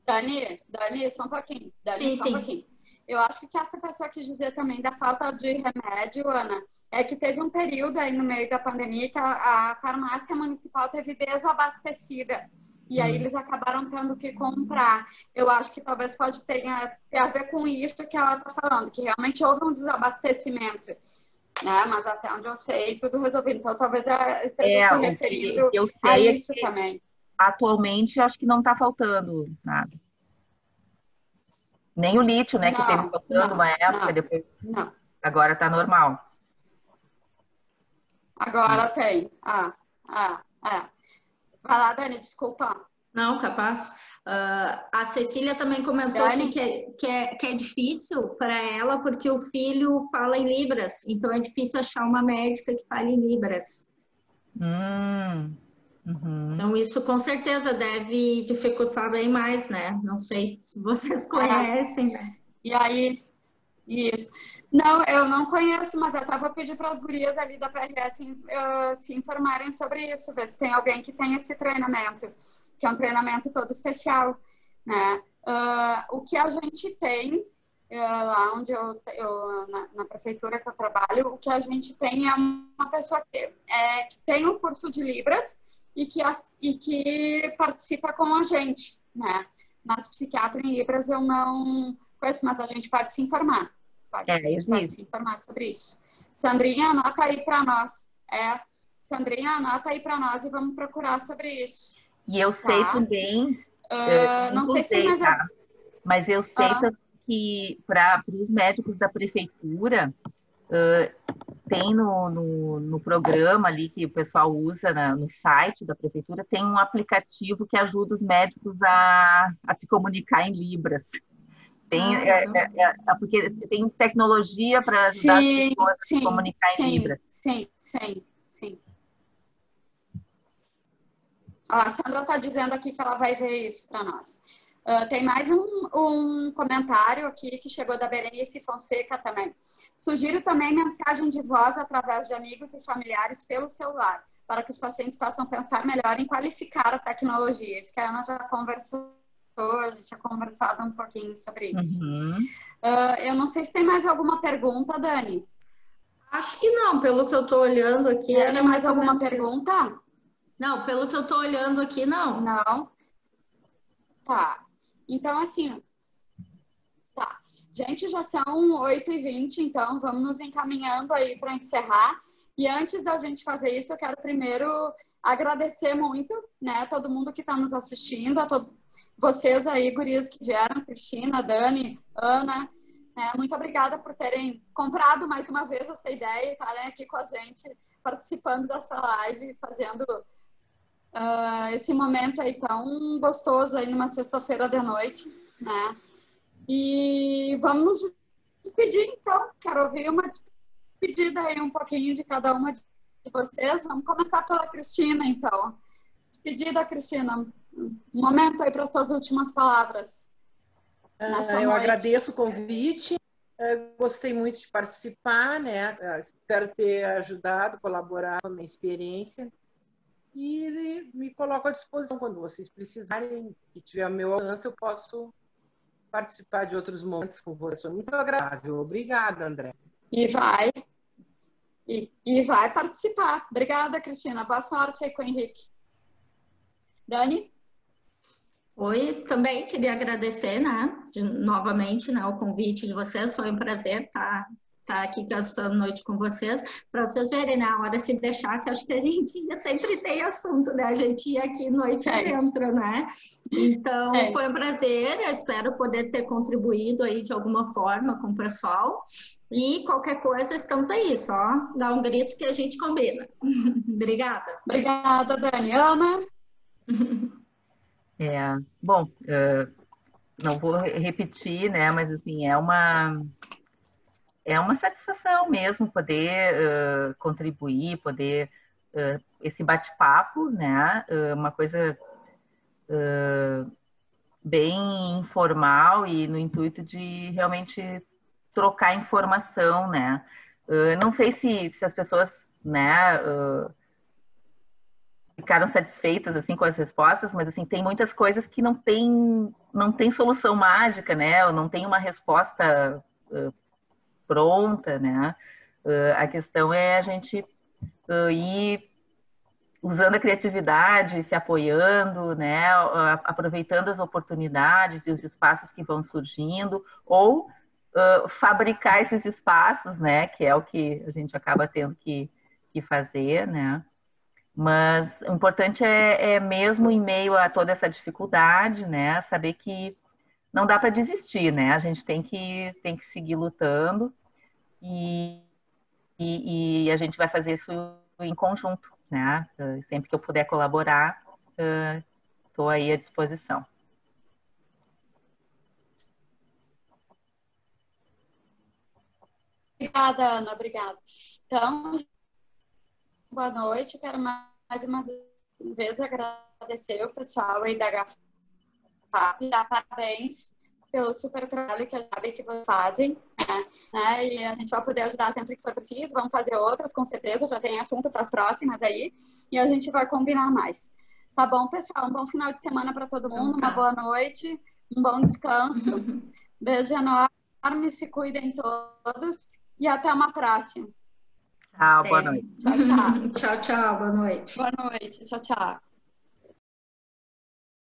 S1: Dani, só um pouquinho. Dani,
S2: sim,
S1: só um pouquinho. eu acho que o que essa pessoa quis dizer também da falta de remédio, Ana, é que teve um período aí no meio da pandemia que a farmácia municipal teve desabastecida. E aí eles acabaram tendo que comprar. Eu acho que talvez pode ter a ver com isso que ela está falando, que realmente houve um desabastecimento, né? Mas até onde eu sei, tudo resolvido. Então talvez esteja se referindo
S3: eu
S1: a
S3: sei
S1: isso também.
S3: Atualmente, acho que não está faltando nada. Nem o lítio, né, que teve faltando uma época, depois
S1: não.
S3: Agora está normal.
S1: Agora tem. Vai lá, Dani, desculpa.
S2: Não, capaz. A Cecília também comentou aqui que é difícil para ela porque o filho fala em Libras, então é difícil achar uma médica que fale em Libras. Então isso com certeza deve dificultar bem mais, né? Não sei se vocês conhecem, né?
S1: E aí, isso. Não, eu não conheço, mas eu vou pedir para as gurias ali da PRS se informarem sobre isso, ver se tem alguém que tem esse treinamento, que é um treinamento todo especial, né? O que a gente tem, lá onde na prefeitura que eu trabalho, o que a gente tem é uma pessoa que tem um curso de Libras e que participa com a gente, né? Mas psiquiatra em Libras eu não conheço, mas a gente pode se informar. Pode se informar sobre isso. Sandrinha, anota aí para nós. Sandrinha, anota aí para nós e vamos procurar sobre isso.
S3: E eu sei também,
S1: não sei se tem mais...
S3: mas eu sei também que para os médicos da prefeitura, tem no programa ali que o pessoal usa no site da prefeitura, tem um aplicativo que ajuda os médicos a se comunicar em Libras. Porque tem tecnologia para ajudar as pessoas a se comunicar em Libras.
S1: Sim. A Sandra está dizendo aqui que ela vai ver isso para nós. Tem mais um comentário aqui que chegou da Berenice Fonseca também. Sugiro também mensagem de voz através de amigos e familiares pelo celular, para que os pacientes possam pensar melhor em qualificar a tecnologia. Isso que a Ana já conversou. A gente tinha conversado um pouquinho sobre isso. Eu não sei se tem mais alguma pergunta, Dani.
S2: Acho que não, pelo que eu estou olhando aqui.
S1: Tem mais alguma pergunta?
S2: Não, pelo que eu estou olhando aqui, não.
S1: Não? Tá. Então, assim... Tá. Gente, já são 8h20, então vamos nos encaminhando aí para encerrar. E antes da gente fazer isso, eu quero primeiro agradecer muito, né, todo mundo que está nos assistindo, a todos vocês aí, gurias que vieram, Cristina, Dani, Ana, né, muito obrigada por terem comprado mais uma vez essa ideia e estarem aqui com a gente, participando dessa live, fazendo esse momento aí tão gostoso aí numa sexta-feira de noite, né? E vamos nos despedir, então. Quero ouvir uma despedida aí um pouquinho de cada uma de vocês. Vamos começar pela Cristina, então. Despedida, Cristina. Um momento aí para suas últimas palavras.
S4: Eu agradeço o convite. Gostei muito de participar, né? Espero ter ajudado, colaborado com a minha experiência. E me coloco à disposição quando vocês precisarem, que tiver ao meu alcance, eu posso participar de outros momentos com você. Foi muito agradável. Obrigada, André.
S1: E vai participar. Obrigada, Cristina. Boa sorte aí com o Henrique. Dani?
S2: Oi, também queria agradecer, né, novamente, né, o convite de vocês. Foi um prazer estar aqui essa noite com vocês, para vocês verem, né, a hora se deixasse, acho que a gente sempre tem assunto, né, a gente ia aqui noite dentro, né, então foi um prazer, eu espero poder ter contribuído aí de alguma forma com o pessoal, e qualquer coisa, estamos aí, só dá um grito que a gente combina. Obrigada.
S1: Obrigada, Dani. Ana?
S3: Bom, não vou repetir, né, mas assim, é uma satisfação mesmo poder contribuir, poder esse bate-papo, né, uma coisa bem informal e no intuito de realmente trocar informação, né. Não sei se as pessoas, né, ficaram satisfeitas assim com as respostas, mas assim tem muitas coisas que não tem solução mágica, né? Ou não tem uma resposta pronta, né? A questão é a gente ir usando a criatividade, se apoiando, né? Aproveitando as oportunidades e os espaços que vão surgindo, ou fabricar esses espaços, né? Que é o que a gente acaba tendo que fazer, né? Mas o importante é mesmo em meio a toda essa dificuldade, né? Saber que não dá para desistir, né? A gente tem que seguir lutando e a gente vai fazer isso em conjunto, né? Sempre que eu puder colaborar, estou aí à disposição.
S1: Obrigada, Ana, obrigada. Então, boa noite. Quero mais uma vez agradecer o pessoal aí da GAFAP e dar parabéns pelo super trabalho que vocês fazem, né? E a gente vai poder ajudar sempre que for preciso. Vamos fazer outras, com certeza. Já tem assunto para as próximas aí. E a gente vai combinar mais. Tá bom, pessoal? Um bom final de semana para todo mundo. Uma boa noite. Um bom descanso. Beijo enorme. Se cuidem todos. E até uma próxima.
S3: Tchau, boa noite.
S1: Tchau, tchau.
S2: Tchau, tchau, boa noite.
S1: Boa noite. Tchau, tchau.